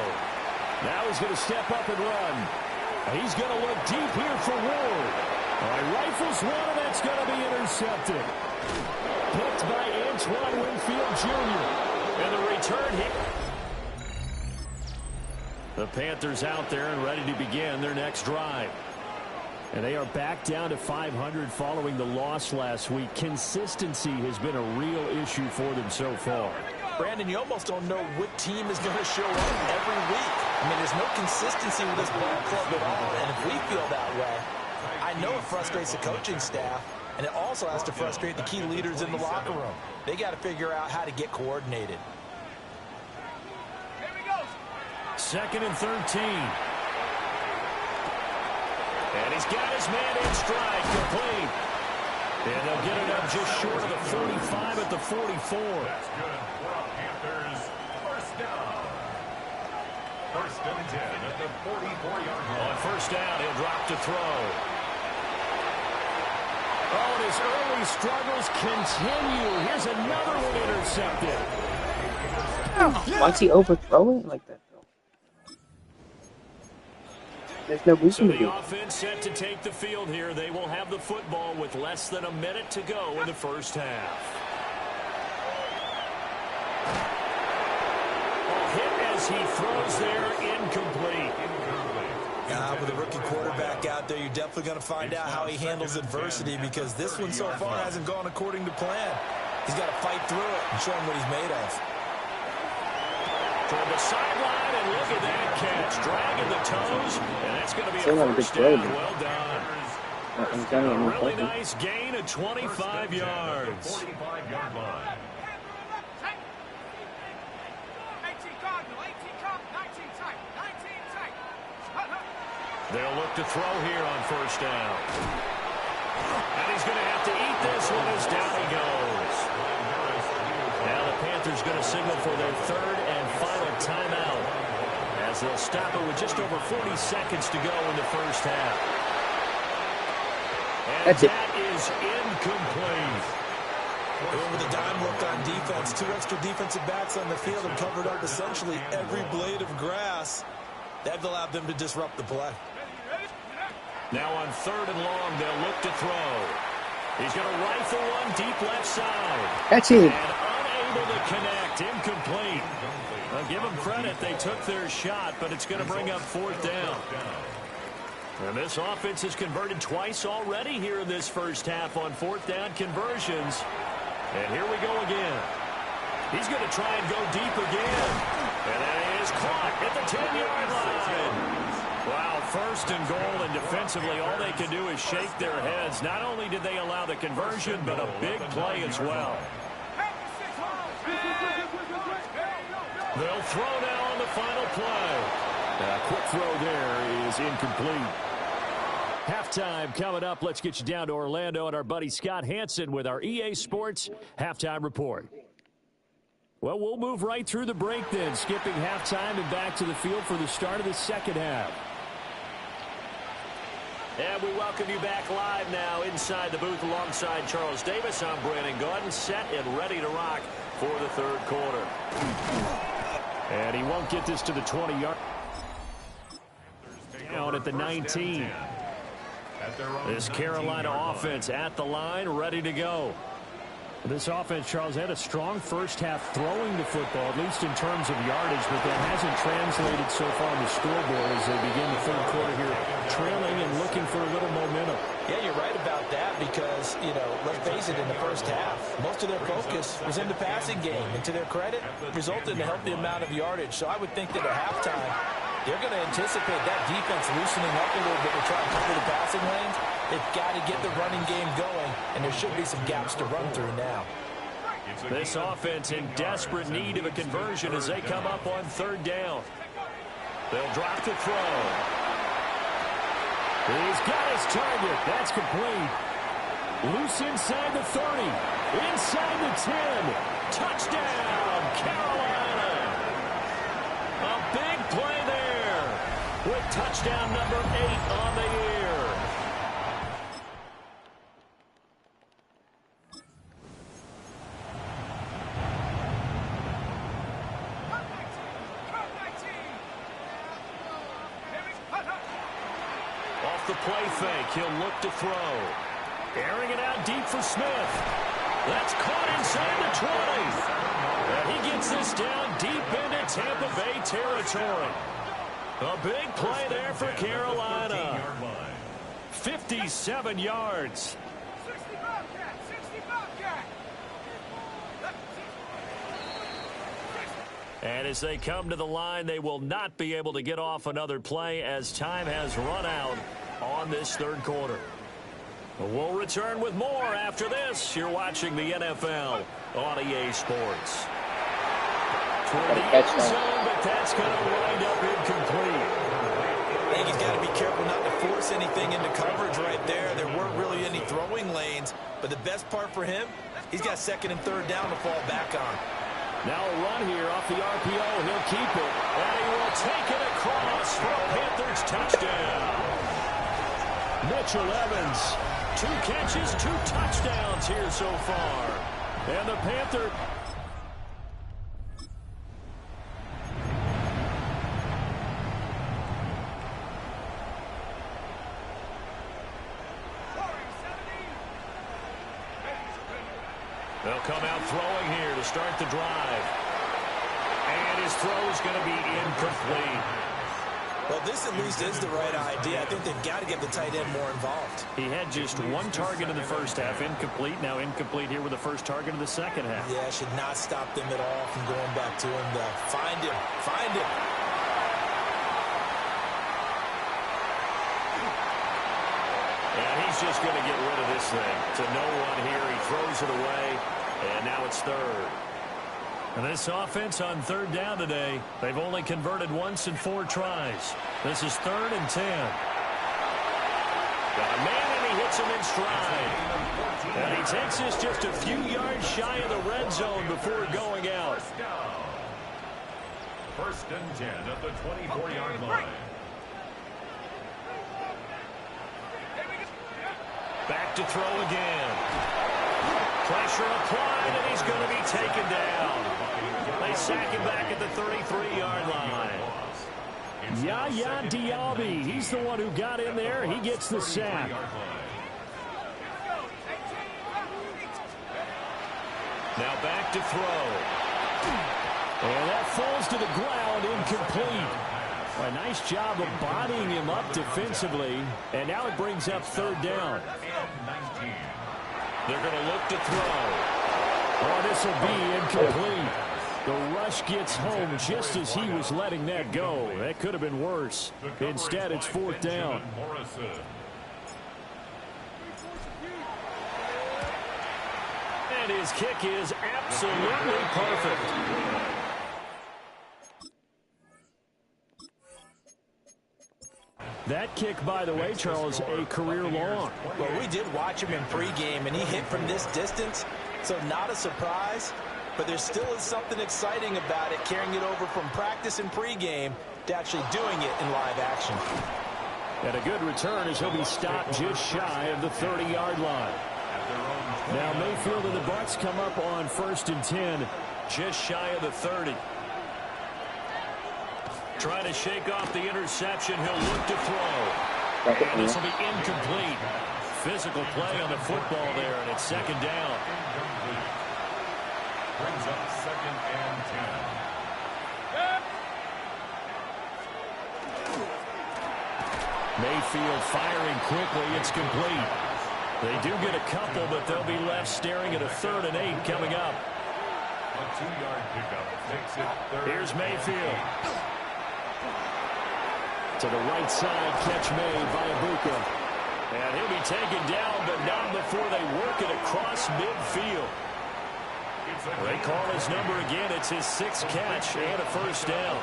Now he's going to step up and run. He's going to look deep here for Ward. Rifles one, and that's going to be intercepted. Picked by Antoine Winfield Jr. And the return here. The Panthers out there and ready to begin their next drive. And they are back down to 500 following the loss last week. Consistency has been a real issue for them so far. Brandon, you almost don't know what team is going to show up every week. I mean, there's no consistency with this ball club at all. And if we feel that way, I know it frustrates the coaching staff, and it also has to frustrate the key leaders in the locker room. They got to figure out how to get coordinated. 2nd and 13. And he's got his man in stride, complete. And they'll get it up just short of the 45 at the 44. That's good for a Panthers first down. 1st and 10 at the 44-yard line. On first down, he'll drop to throw. Oh, and his early struggles continue. Here's another one intercepted. Why's he overthrowing it like that, though? There's no reason So to do the it. offense set to take the field here. They will have the football with less than a minute to go in the first half. A hit as he throws there, incomplete. With a rookie quarterback out there, you're definitely going to find out how he handles adversity, because this one so far hasn't gone according to plan. He's got to fight through it and show him what he's made of. Toward the sideline, and look at that catch. Dragging the toes, and that's going to be Still a have a good first play, down. man. Well done. I'm telling you, I'm A really impressed. nice gain of 25 yards. 45-yard line. They'll look to throw here on first down. And he's going to have to eat this one as down he goes. Now the Panthers going to signal for their 3rd and final timeout, as they'll stop it with just over 40 seconds to go in the first half. And that is incomplete. With a dime look on defense, 2 extra defensive backs on the field and covered up essentially every blade of grass. That allowed them to disrupt the play. Now on 3rd and long, they'll look to throw. He's going to rifle one deep left side. That's it. And unable to connect, incomplete. I'll give them credit, they took their shot, but it's going to bring up 4th down. And this offense has converted twice already here in this first half on 4th down conversions. And here we go again. He's going to try and go deep again. And that is caught at the 10-yard line. Wow, 1st and goal, and defensively all they can do is shake their heads. Not only did they allow the conversion, but a big play as well. They'll throw now on the final play. A quick throw there is incomplete. Halftime coming up. Let's get you down to Orlando and our buddy Scott Hansen with our EA Sports Halftime Report. Well, we'll move right through the break then, skipping halftime and back to the field for the start of the second half. And we welcome you back live now inside the booth alongside Charles Davis. I'm Brandon Gordon, set and ready to rock for the 3rd quarter. And he won't get this to the 20-yard. Down at the 19. This Carolina offense at the line, ready to go. This offense, Charles, had a strong first half throwing the football, at least in terms of yardage, but that hasn't translated so far on the scoreboard as they begin the third quarter here, trailing and looking for a little momentum. Yeah, you're right about that because, let's face it, in the first half, most of their focus was in the passing game. And to their credit, resulted in a healthy amount of yardage. So I would think that at halftime, they're going to anticipate that defense loosening up a little bit to try and cover the passing lanes. They've got to get the running game going, and there should be some gaps to run through now. This offense in desperate need of a conversion as they come up on third down. They'll drop the throw. He's got his target. That's complete. Loose inside the 30. Inside the 10. Touchdown, Carolina. A big play there with touchdown number 8 on the year. Off the play fake, he'll look to throw. Airing it out deep for Smith. That's caught inside the 20. And he gets this down deep into Tampa Bay territory. A big play there for Carolina. 57 yards. And as they come to the line, they will not be able to get off another play as time has run out on this third quarter. We'll return with more after this. You're watching the NFL on EA Sports. Toward the end zone, but that's going to wind up incomplete. I think he's got to be careful not to force anything into coverage right there. There weren't really any throwing lanes, but the best part for him, he's got second and third down to fall back on. Now a run here off the RPO. He'll keep it. And he will take it across for a Panthers touchdown. Mitchell Evans, 2 catches, 2 touchdowns here so far. And the Panthers... They'll come out throwing here to start the drive. And his throw is going to be incomplete. Well, this at least is the right idea. I think they've got to get the tight end more involved. He had just 1 target in the first half, incomplete. Now incomplete here with the first target of the second half. Yeah, should not stop them at all from going back to him. Find him. Find him. And he's just going to get rid of this thing. To no one here. He throws it away. And now it's third. And this offense on third down today, they've only converted once in 4 tries. This is 3rd and 10. Got a man, and he hits him in stride. And he takes this just a few yards shy of the red zone before going out. First and 10 at the 24-yard line. Back to throw again. Pressure applied, and he's going to be taken down. They sack him back at the 33-yard line. Yaya Diaby, he's the one who got in there. He gets the sack. Now back to throw. And that falls to the ground, incomplete. A nice job of bodying him up defensively. And now it brings up third down. They're going to look to throw. Oh, this will be incomplete. The rush gets home just as he was letting that go. That could have been worse. Instead, it's 4th down. And his kick is absolutely perfect. That kick, by the way, Charles, a career long. Well, we did watch him in pregame, and he hit from this distance, so not a surprise. But there still is something exciting about it, carrying it over from practice and pregame to actually doing it in live action. And a good return as he'll be stopped just shy of the 30-yard line. Now Mayfield and the Bucs come up on 1st and 10, just shy of the 30. Trying to shake off the interception. He'll look to throw. And this will be incomplete. physical play on the football there, and it's second down. Brings up 2nd and 10. Mayfield firing quickly. It's complete. They do get a couple, but they'll be left staring at a 3rd and 8 coming up. A 2-yard pickup makes it 3rd. Here's Mayfield. To the right side, catch made by Ibuka. And he'll be taken down, but not before they work it across midfield. They call his number again. It's his 6th catch and a first down.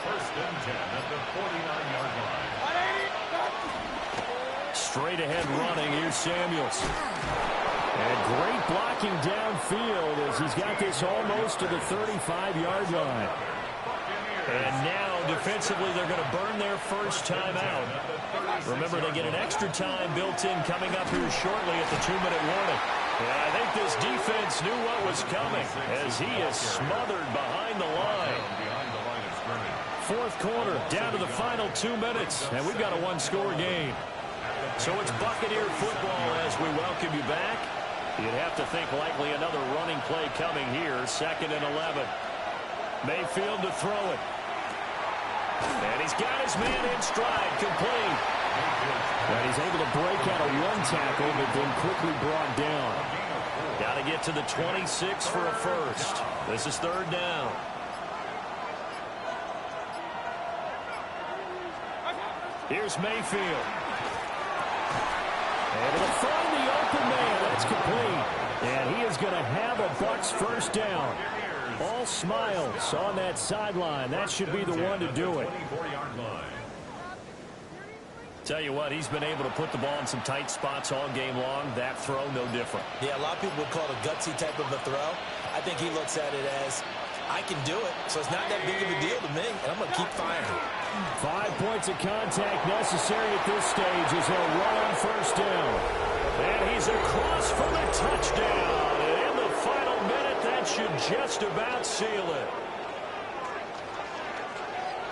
1st and 10 at the 49-yard line. Straight ahead running. Here's Samuels. And great blocking downfield as he's got this almost to the 35-yard line. And now, defensively, they're going to burn their first time out. Remember, they get an extra time built in coming up here shortly at the 2-minute warning. And I think this defense knew what was coming as he is smothered behind the line. 4th quarter, down to the final 2 minutes, and we've got a 1-score game. So it's Buccaneer football as we welcome you back. You'd have to think likely another running play coming here, 2nd and 11. Mayfield to throw it. And he's got his man in stride, complete. And he's able to break out of 1 tackle, but then quickly brought down. Got to get to the 26 for a first. This is 3rd down. Here's Mayfield. Able to find the open man. That's complete. And he is going to have a Bucs first down. All smiles on that sideline. That should be the one to do it. Tell you what, he's been able to put the ball in some tight spots all game long. That throw, no different. Yeah, a lot of people would call it a gutsy type of a throw. I think he looks at it as, I can do it, so it's not that big of a deal to me, and I'm going to keep firing. 5 points of contact necessary at this stage as he'll run on first down. And he's across for the touchdown. And in the final minute, that should just about seal it.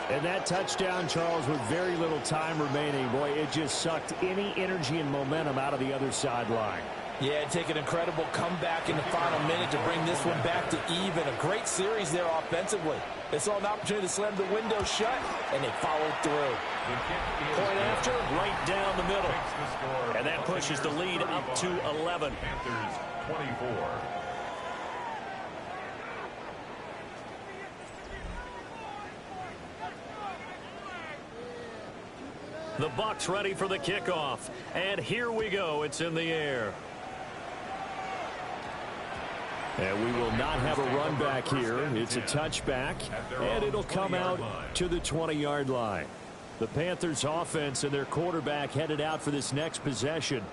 And that touchdown, Charles, with very little time remaining, boy, it just sucked any energy and momentum out of the other sideline. Yeah, take an incredible comeback in the final minute to bring this one back to even. A great series there offensively. They saw an opportunity to slam the window shut, and they followed through. Point after, right down the middle. And that pushes the lead up to 11. Panthers 24. The Bucs ready for the kickoff. And here we go. It's in the air. And we will not have a run back here. It's a touchback, and it'll come out to the 20-yard line. The Panthers offense and their quarterback headed out for this next possession.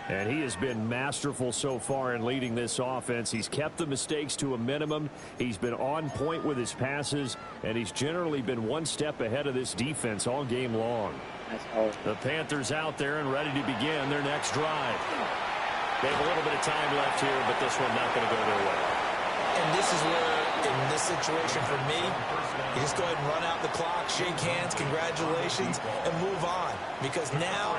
And he has been masterful so far in leading this offense. He's kept the mistakes to a minimum. He's been on point with his passes, and he's generally been one step ahead of this defense all game long. The Panthers out there and ready to begin their next drive. They have a little bit of time left here, but this one not going to go their way. And this is where, in this situation for me, you just go ahead and run out the clock, shake hands, congratulations, and move on. Because now,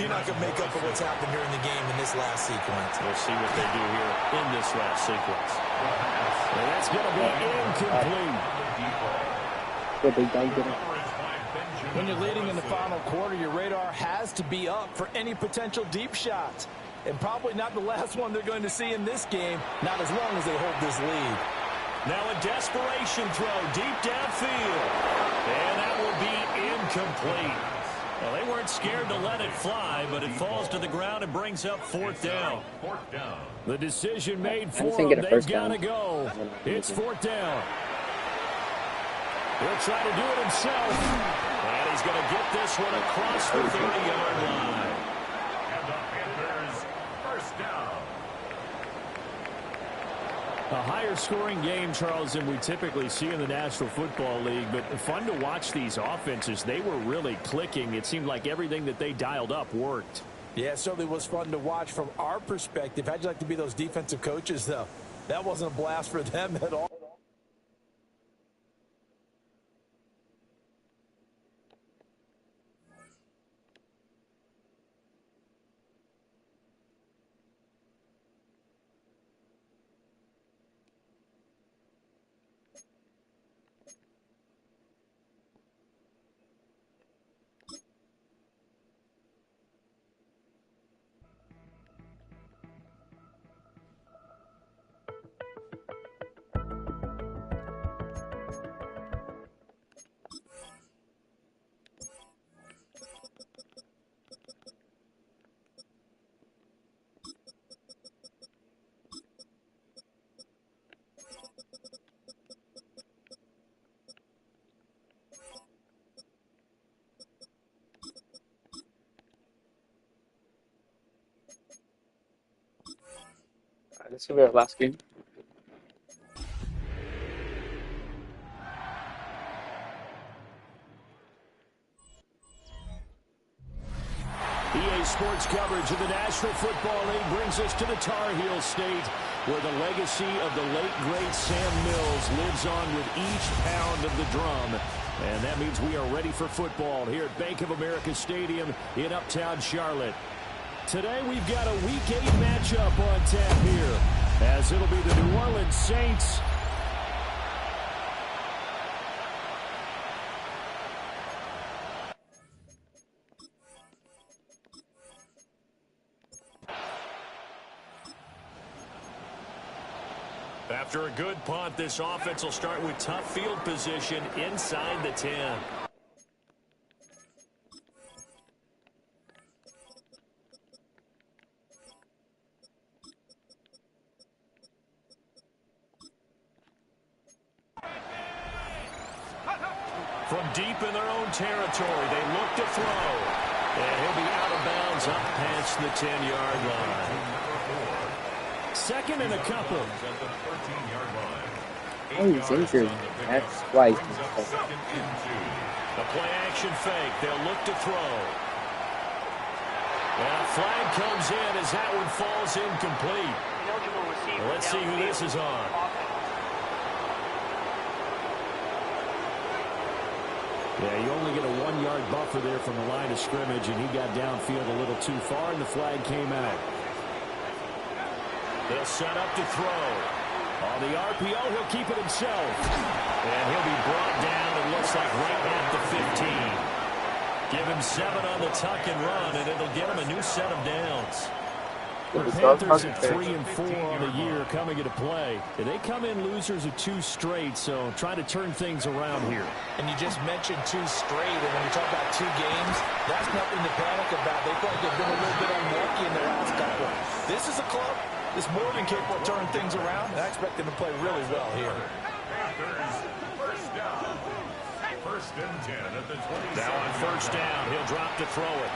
you're not going to make up for what's happened during the game in this last sequence. We'll see what they do here in this last sequence. And that's going to be incomplete. When you're leading in the final quarter, your radar has to be up for any potential deep shots. And probably not the last one they're going to see in this game, not as long as they hold this lead. Now a desperation throw deep downfield. And that will be incomplete. Well, they weren't scared to let it fly, but it falls to the ground and brings up 4th down. The decision made for them. They've got to go. It's 4th down. He'll try to do it himself. And he's going to get this one across the 30-yard line. A higher scoring game, Charles, than we typically see in the National Football League, but fun to watch these offenses. They were really clicking. It seemed like everything that they dialed up worked. Yeah, it certainly was fun to watch from our perspective. How'd you like to be those defensive coaches, though? That wasn't a blast for them at all. This will be our last game. EA Sports coverage of the National Football League brings us to the Tar Heel State, where the legacy of the late, great Sam Mills lives on with each pound of the drum. And that means we are ready for football here at Bank of America Stadium in Uptown Charlotte. Today we've got a Week 8 matchup on tap here, as it'll be the New Orleans Saints After a good punt, this offense will start with tough field position inside the 10. From deep in their own territory, they look to throw. And he'll be out of bounds up past the 10-yard line. Second and a couple. Oh, he's injured. That's why he's The play-action fake. They'll look to throw. And a flag comes in as that one falls incomplete. Well, let's see who this is on. Yeah, you only get a 1-yard buffer there from the line of scrimmage, and he got downfield a little too far, and the flag came out. They'll set up to throw. On the RPO, he'll keep it himself. And he'll be brought down, it looks like right at the 15. Give him 7 on the tuck and run, and it'll give him a new set of downs. The Panthers at 3 and 4 on the year coming into play. They come in losers of 2 straight, so trying to turn things around here. And you just mentioned 2 straight, and when you talk about 2 games, that's nothing to panic about. They feel like they've been a little bit unlucky in the last couple. This is a club that's more than capable of turning things around, and I expect them to play really well here. First down. First and 10 at the 20. Now on first down, he'll drop to throw it.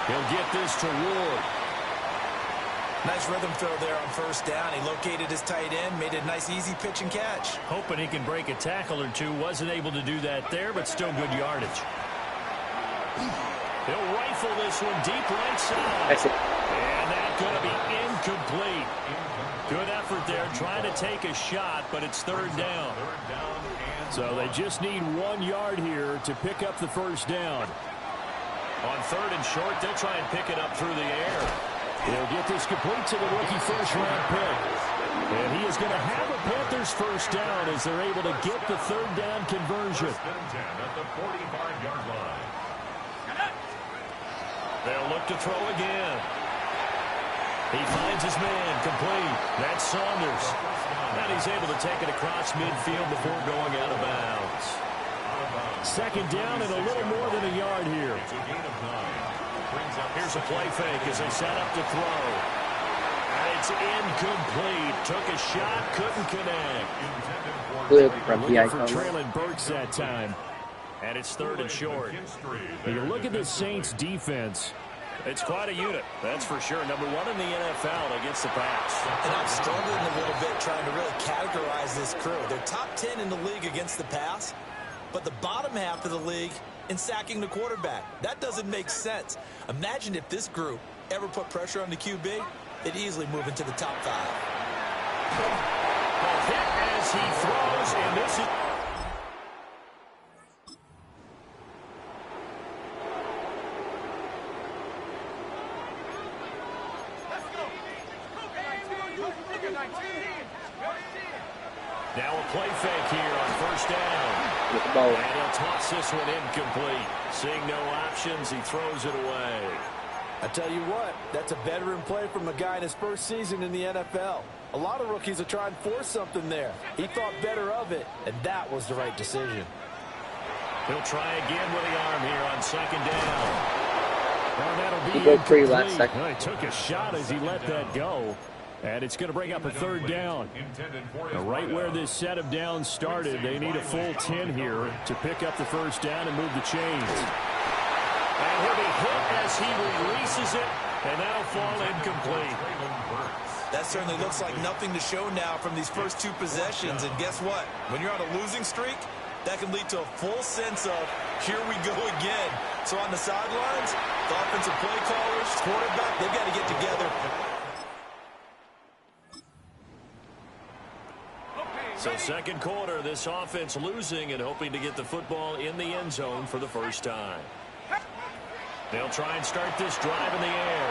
He'll get this to Ward. Nice rhythm throw there on first down. He located his tight end, made it a nice easy pitch and catch. Hoping he can break a tackle or two. Wasn't able to do that there, but still good yardage. He'll rifle this one deep right side. And that's going to be incomplete. Good effort there, trying to take a shot, but it's third down. So they just need 1 yard here to pick up the first down. On third and short, they'll try and pick it up through the air. He'll get this complete to the rookie first-round pick. And he is going to have a Panthers first down as they're able to get the third down conversion. At the 45-yard line. They'll look to throw again. He finds his man, complete. That's Saunders. And he's able to take it across midfield before going out of bounds. Second down and a little more than a yard here. Here's a play fake as they set up to throw. And it's incomplete. Took a shot, couldn't connect. Looking for Traylon Burks that time. And it's third and short. When you look at the Saints defense, it's quite a unit, that's for sure. Number 1 in the NFL against the pass. And I'm struggling a little bit trying to really categorize this crew. They're top 10 in the league against the pass, but the bottom half of the league in sacking the quarterback. That doesn't make sense. Imagine if this group ever put pressure on the QB, they'd easily move into the top 5. A hit as he throws, and this is... Now a play fake here on first down. And he'll toss this one incomplete. Seeing no options, he throws it away. I tell you what, that's a veteran play from a guy in his first season in the NFL. A lot of rookies are trying to force something there. He thought better of it, and that was the right decision. He'll try again with the arm here on second down. Well, that'll be incomplete. Last second. Well, he took a shot as he let that go. And it's going to bring up a third down. Now, right where this set of downs started, they need a full 10 here to pick up the first down and move the chains. And he'll be hit as he releases it And that'll fall incomplete. That certainly looks like nothing to show now from these first two possessions. And guess what? When you're on a losing streak, that can lead to a full sense of, here we go again. So on the sidelines, the offensive play callers, quarterback, they've got to get together. So second quarter, this offense losing and hoping to get the football in the end zone for the first time. They'll try and start this drive in the air.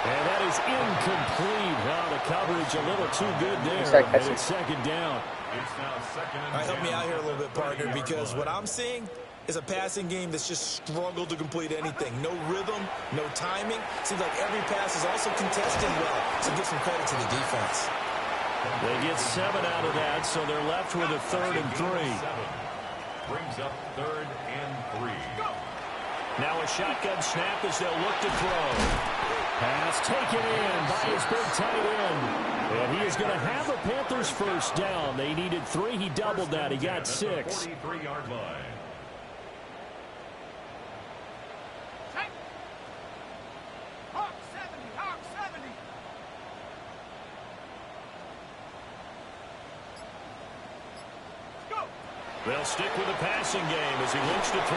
And that is incomplete. Now the coverage a little too good there. And it's second down. All right, help me out here a little bit, partner, because what I'm seeing is a passing game that's just struggled to complete anything. No rhythm, no timing. Seems like every pass is also contested well. So give some credit to the defense. They get 7 out of that, so they're left with a 3rd and 3. Brings up 3rd and 3. Now a shotgun snap as they'll look to throw. Pass taken in by his big tight end. And he is going to have a Panthers first down. They needed 3. He doubled that. He got 6. 43-yard line. They'll stick with the passing game as he looks to throw.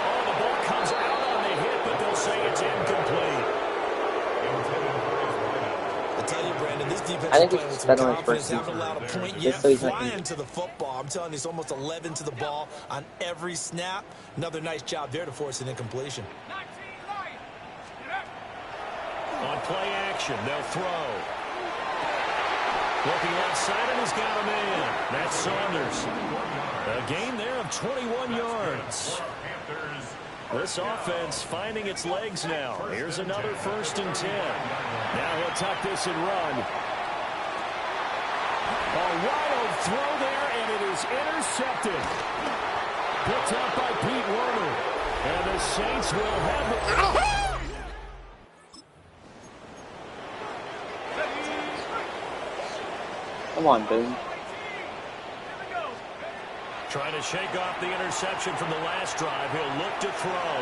Oh, the ball comes out on the hit, but they'll say it's incomplete. I tell you, Brandon, this defense is playing with some confidence. Haven't allowed a point yet. Flying to the football. I'm telling you, it's almost 11 to the ball on every snap. Another nice job there to force an incompletion. On play action, they'll throw. Looking outside, and he's got a man. That's Saunders. A gain there of 21 yards. This offense finding its legs now. Here's another 1st and 10. Now he'll tuck this and run. A wild throw there, and it is intercepted. Picked up by Pete Werner. And the Saints will have the... Come on, Boone. Trying to shake off the interception from the last drive. He'll look to throw.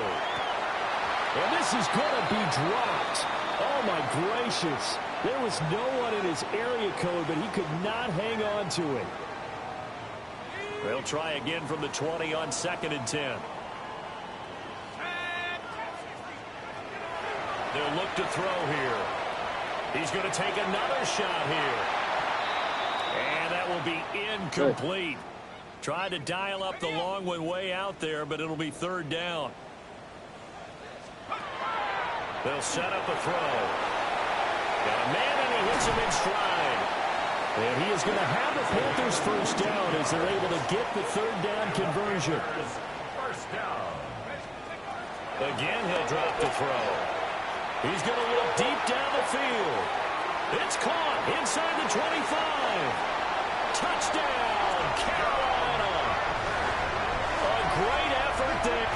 And this is going to be dropped. Oh, my gracious. There was no one in his area code, but he could not hang on to it. They'll try again from the 20 on 2nd and 10. They'll look to throw here. He's going to take another shot here. And that will be incomplete. Try to dial up the long one way out there, but it'll be 3rd down. They'll set up a throw. Got a man, and he hits him in stride. And he is going to have the Panthers first down as they're able to get the 3rd down conversion. First down. Again, he'll drop the throw. He's going to look deep down the field. It's caught inside the 25. Touchdown, Carolina. A great effort there.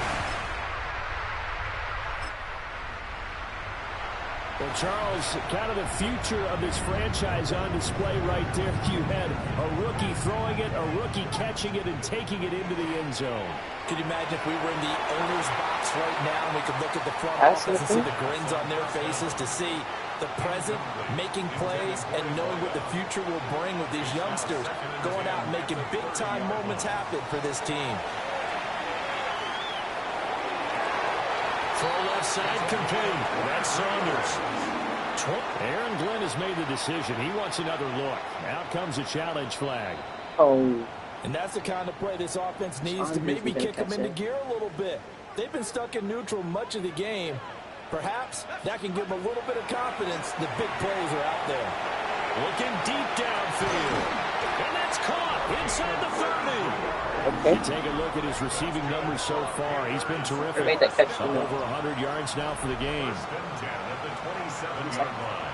Well, Charles, kind of the future of this franchise on display right there. You had a rookie throwing it, a rookie catching it, and taking it into the end zone. Could you imagine if we were in the owner's box right now and we could look at the front office and see the grins on their faces, to see the present making plays and knowing what the future will bring with these youngsters going out and making big-time moments happen for this team. Throw left side complete. That's Saunders. Aaron Glenn has made the decision. He wants another look. Out comes a challenge flag. Oh. And that's the kind of play this offense needs to maybe kick them into gear a little bit. They've been stuck in neutral much of the game. Perhaps that can give them a little bit of confidence. The big plays are out there. Looking deep downfield. And that's caught inside the 30. Okay. You take a look at his receiving numbers so far. He's been terrific. Made that catch over 100 yards now for the game. At the 27-yard line.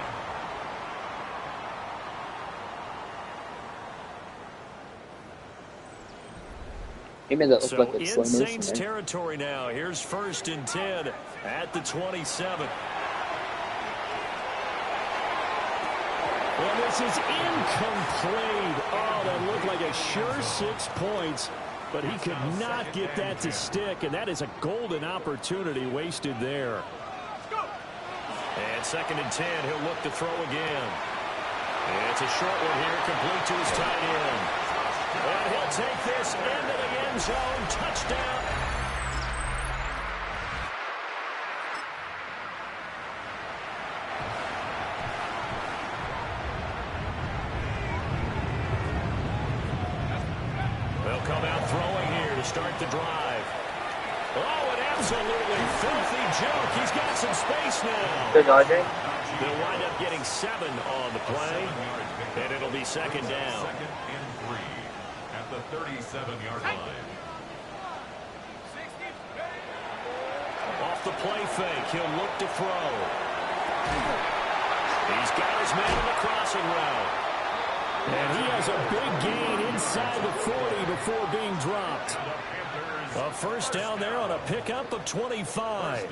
He made that look So like a in slow motion Saints territory now. Here's 1st and 10 at the 27. Well, this is incomplete. Oh, that looked like a sure 6 points, but he could not get that to stick, and that is a golden opportunity wasted there. On 2nd and 10, he'll look to throw again. It's a short one here, complete to his tight end. And he'll take this into the end zone. Touchdown. They'll come out throwing here to start the drive. Oh, an absolutely filthy joke. He's got some space now. Good, RJ. They'll wind up getting 7 on the play, and it'll be 2nd down. 2nd and 3 at the 37-yard line. Off the play fake, he'll look to throw. He's got his man in the crossing route. And he has a big gain inside the 40 before being dropped. A first down there on a pickup of 25.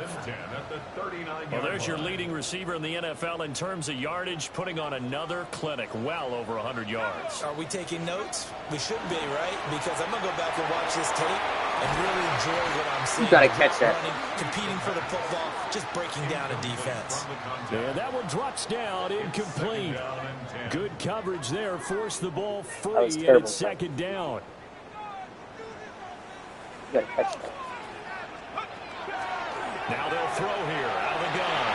Well, there's your leading receiver in the NFL in terms of yardage, putting on another clinic, well over 100 yards. Are we taking notes? We should be, right? Because I'm going to go back and watch this tape and really enjoy what I'm seeing. You got to catch that. Running, competing for the football, just breaking down a defense. Yeah, that one drops down, incomplete. Good coverage there, forced the ball free, and it's 2nd down. You got to catch that. Now they'll throw here, out of the gun.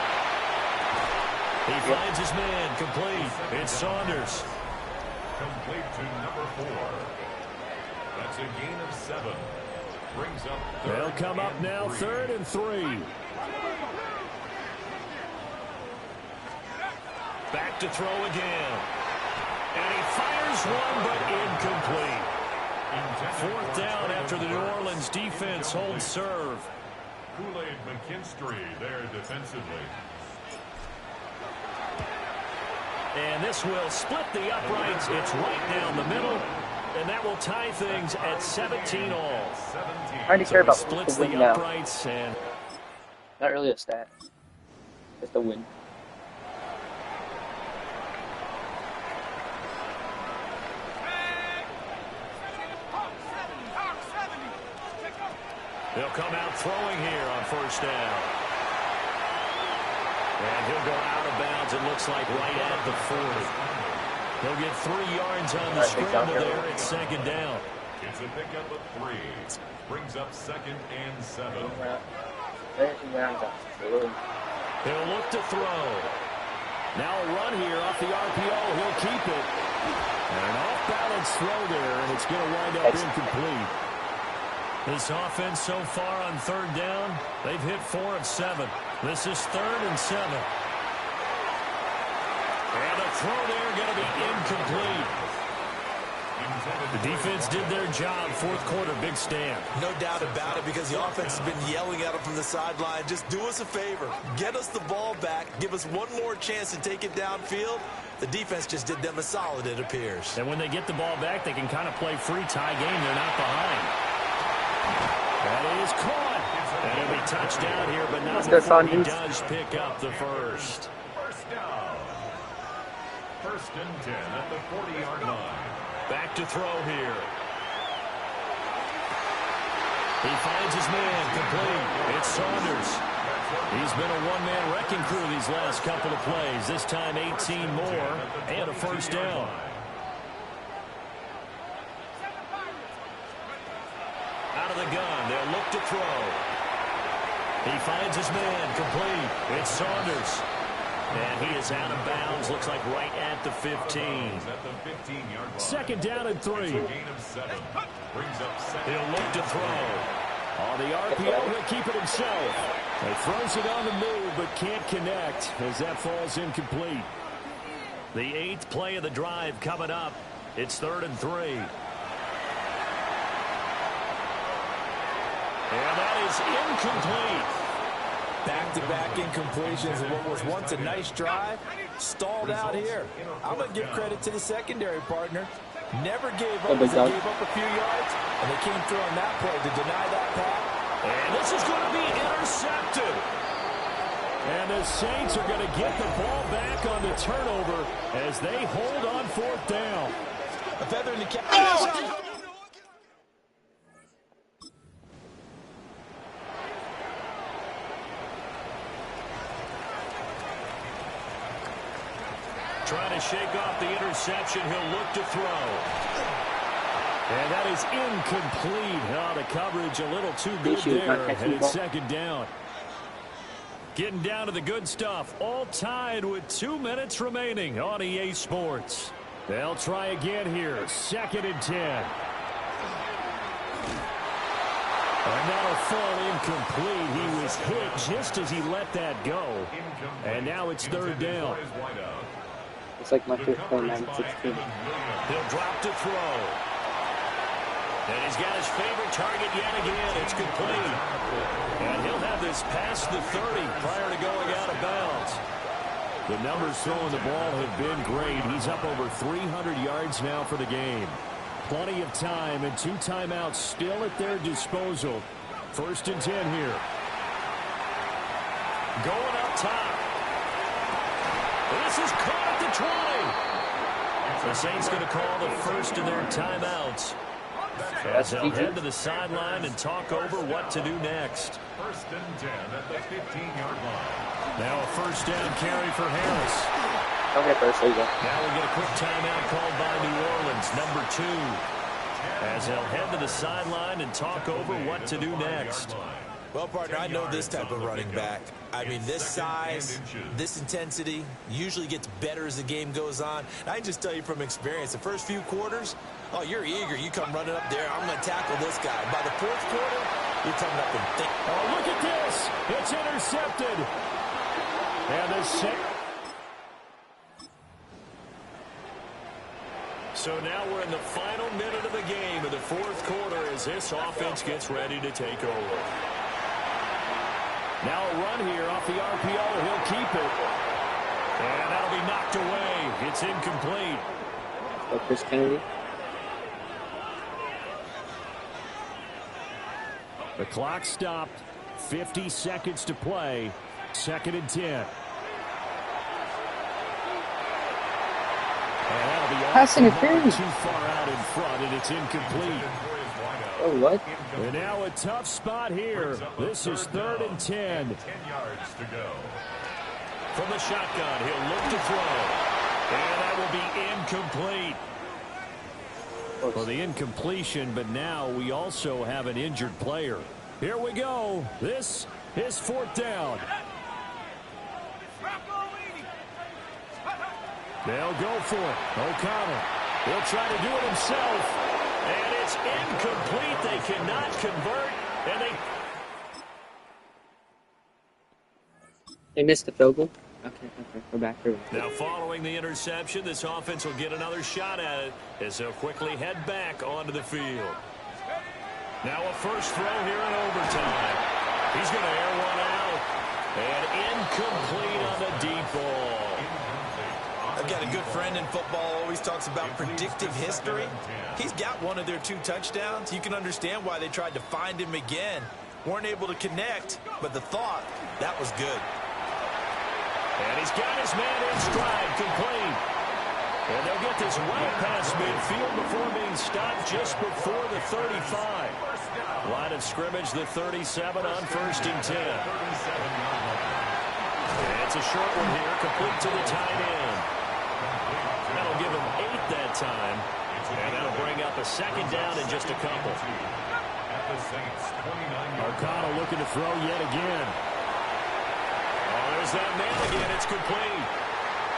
He finds his man, complete. It's Saunders. Complete to number 4. That's a gain of 7. Brings up They'll come up now, 3rd and 3. Back to throw again. And he fires one, but incomplete. 4th down after the New Orleans defense holds serve. Kool-Aid McKinstry there defensively. And this will split the uprights. It's right down the middle. And that will tie things at 17 all. I don't care about splits the win the now. uprights and Not really a stat. Just a win. they'll come out throwing here on 1st down. And he'll go out of bounds, it looks like right at the 40. He'll get 3 yards on the scramble there at 2nd down. It's a pickup of 3. Brings up 2nd and 7. He'll look to throw. Now a run here off the RPO. He'll keep it. And an off-balance throw there, and it's going to wind up incomplete. This offense so far on 3rd down, they've hit 4 of 7. This is 3rd and 7. And a throw there going to be incomplete. The defense did their job. 4th quarter, big stand. No doubt about it, because the offense has been yelling at them from the sideline. Just do us a favor. Get us the ball back. Give us one more chance to take it downfield. The defense just did them a solid, it appears. And when they get the ball back, they can kind of play free tie game. They're not behind. That is caught. And it'll be touchdown here, but not before he does pick up the first. First down. 1st and 10 at the 40-yard line. Back to throw here. He finds his man, complete. It's Saunders. He's been a one-man wrecking crew these last couple of plays. This time 18 more and a 1st down. Out of the gun, they'll look to throw. He finds his man, complete. It's Saunders. And he is out of bounds, looks like right at the 15. 2nd down and 3. He'll look to throw. On the RPO, he'll keep it himself. He throws it on the move, but can't connect as that falls incomplete. The 8th play of the drive coming up. It's 3rd and 3. And that is incomplete. Back-to-back incompletions of what was once a nice drive, stalled out here. I'm going to give credit to the secondary partner. Never gave up. They gave up a few yards, and they came through on that play to deny that pass. And this is going to be intercepted. And the Saints are going to get the ball back on the turnover as they hold on 4th down. A feather in the cap. Trying to shake off the interception. He'll look to throw. And that is incomplete. Oh, the coverage a little too good there. And it's second down. Getting down to the good stuff. All tied with 2 minutes remaining on EA Sports. They'll try again here. 2nd and 10. And that'll fall incomplete. He was hit just as he let that go. And now it's 3rd down. It's like my fifth play, Madden 16. He'll drop to throw. And he's got his favorite target yet again. It's complete. And he'll have this past the 30 prior to going out of bounds. The numbers throwing the ball have been great. He's up over 300 yards now for the game. Plenty of time and 2 timeouts still at their disposal. 1st and 10 here. Going up top. This is caught at the 20. The Saints going to call the first of their timeouts. As they'll head to the sideline and talk over what to do next. 1st and 10 at the 15-yard line. Now a 1st down carry for Harris. Okay, first, there you go. Now we get a quick timeout called by New Orleans, number 2. As they'll head to the sideline and talk over what to do next. Well, partner, I know this type of running back. I mean, this size, this intensity usually gets better as the game goes on. And I can just tell you from experience, the first few quarters, oh, you're eager. You come running up there, I'm going to tackle this guy. By the 4th quarter, you're coming up and think. Oh, look at this. It's intercepted. And the So now we're in the final minute of the game in the 4th quarter as this offense gets ready to take over. Now a run here off the RPO. He'll keep it. And that'll be knocked away. It's incomplete. Oh, Chris Kennedy. The clock stopped. 50 seconds to play. 2nd and 10. And that'll be pass interference. Too far out in front, and it's incomplete. Oh, what? And now a tough spot here. This is 3rd and 10. 10 yards to go. From the shotgun, he'll look to throw. And that will be incomplete. Well, the incompletion, but now we also have an injured player. Here we go. This is 4th down. They'll go for it. O'Connell. He'll try to do it himself. And it's incomplete. They cannot convert. And They missed the field goal. Okay, we're back. Now following the interception, this offense will get another shot at it as they'll quickly head back onto the field. Now a first throw here in overtime. He's going to air one out. And incomplete on the deep ball. I've got a good friend in football, always talks about predictive history. He's got one of their 2 touchdowns. You can understand why they tried to find him again. Weren't able to connect, but the thought, that was good. And he's got his man in stride, complete. And they'll get this right past midfield before being stopped just before the 35. Line of scrimmage, the 37 on 1st and 10. And it's a short one here, complete to the tight end. That'll give him 8 that time. And that'll bring up a 2nd down in just a couple. O'Connell looking to throw yet again. Oh, there's that man again. It's complete.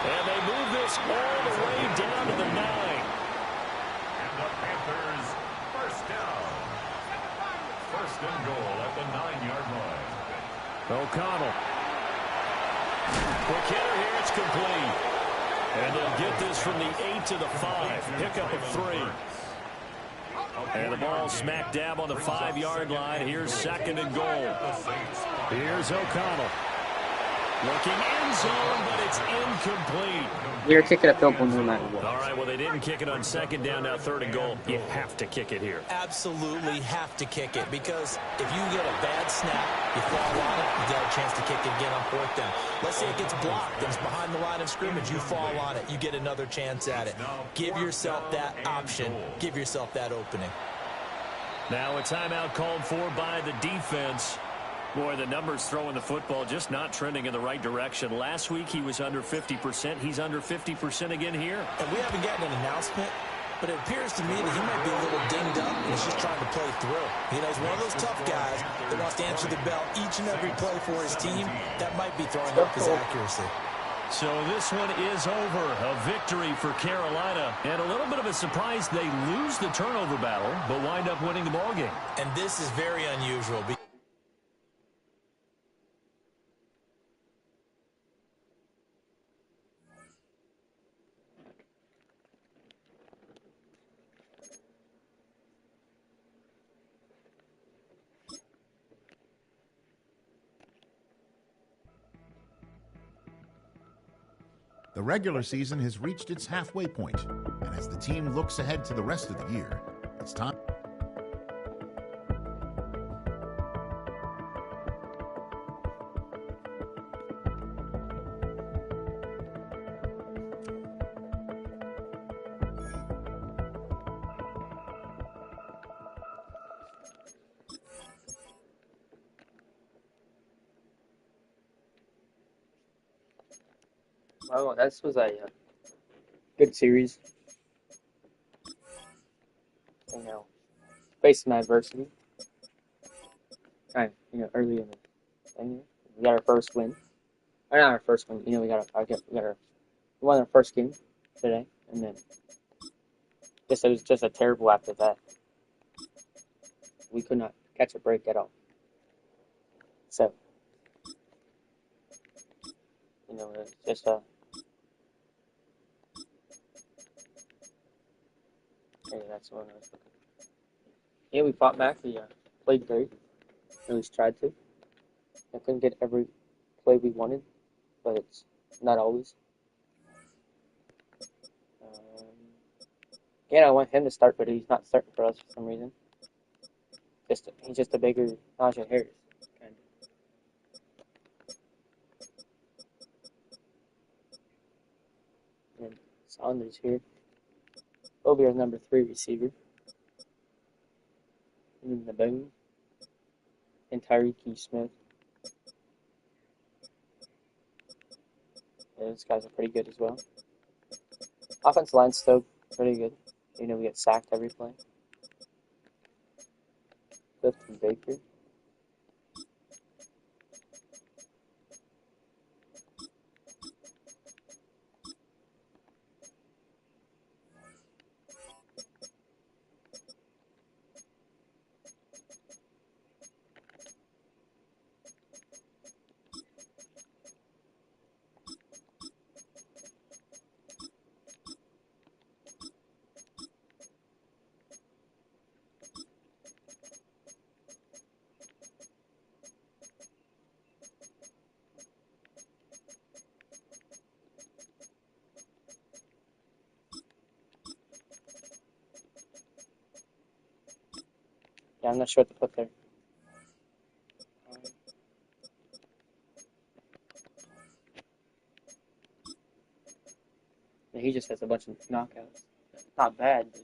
And they move this all the way down to the 9. And the Panthers, 1st down. 1st and goal at the 9-yard line. O'Connell. Quick hitter here. It's complete. And they'll get this from the 8 to the 5. Pickup of 3. And the ball smack dab on the 5-yard line. Here's 2nd and goal. Here's O'Connell. Looking end zone, but it's incomplete. We are kicking a field goal no matter what. All right, well, they didn't kick it on 2nd down, now 3rd and goal. You have to kick it here. Absolutely have to kick it, because if you get a bad snap, you fall on it, you got a chance to kick it again on 4th down. Let's say it gets blocked, and it's behind the line of scrimmage, you fall on it, you get another chance at it. Give yourself that option. Give yourself that opening. Now a timeout called for by the defense. Boy, the numbers throwing the football just not trending in the right direction. Last week he was under 50%. He's under 50% again here. And we haven't gotten an announcement, but it appears to me that he might be a little dinged up and he's just trying to play through. You know, he's one of those tough guys that wants to answer the bell each and every play for his team. That might be throwing up his accuracy. So this one is over. A victory for Carolina. And a little bit of a surprise, they lose the turnover battle, but wind up winning the ball game. And this is very unusual. The regular season has reached its halfway point, and as the team looks ahead to the rest of the year, it's time. Well, this was a good series. You know, facing adversity. Early in the thing, we got our first win. Or not our first win. We won our first game today, and then it was just a terrible after that. We could not catch a break at all. So, it's just a. Hey, that's what I was looking. Yeah, we fought back. We played great. At least tried to. I couldn't get every play we wanted, but it's not always. I want him to start, but he's not starting for us for some reason. He's just a bigger Najee Harris, kind of. And Saunders here. Obier's number 3 receiver. And then the Boone. And Tyreek Smith. Yeah, those guys are pretty good as well. Offensive line's still pretty good. We get sacked every play. Clifton Baker. Yeah, I'm not sure what to put there. He just has a bunch of knockouts. Not bad, but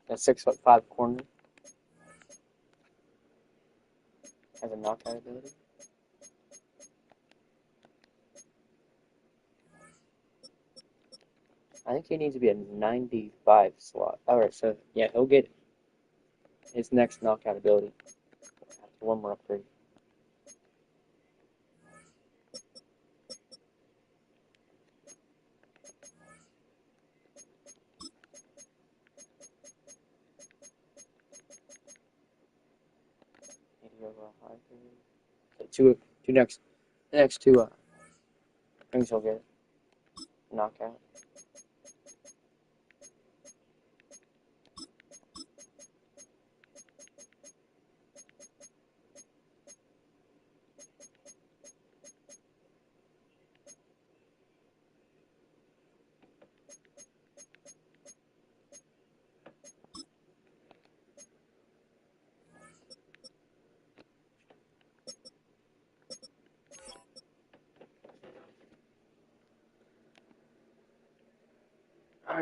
a 6'5" corner has a knockout ability. I think he needs to be a 95 slot. Alright, so yeah, he'll get his next knockout ability. One more upgrade. The next two things he'll get. Knockout.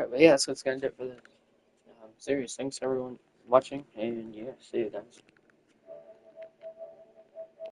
Alright, but yeah, so it's gonna do it for the series. Thanks everyone watching, and yeah, see you guys.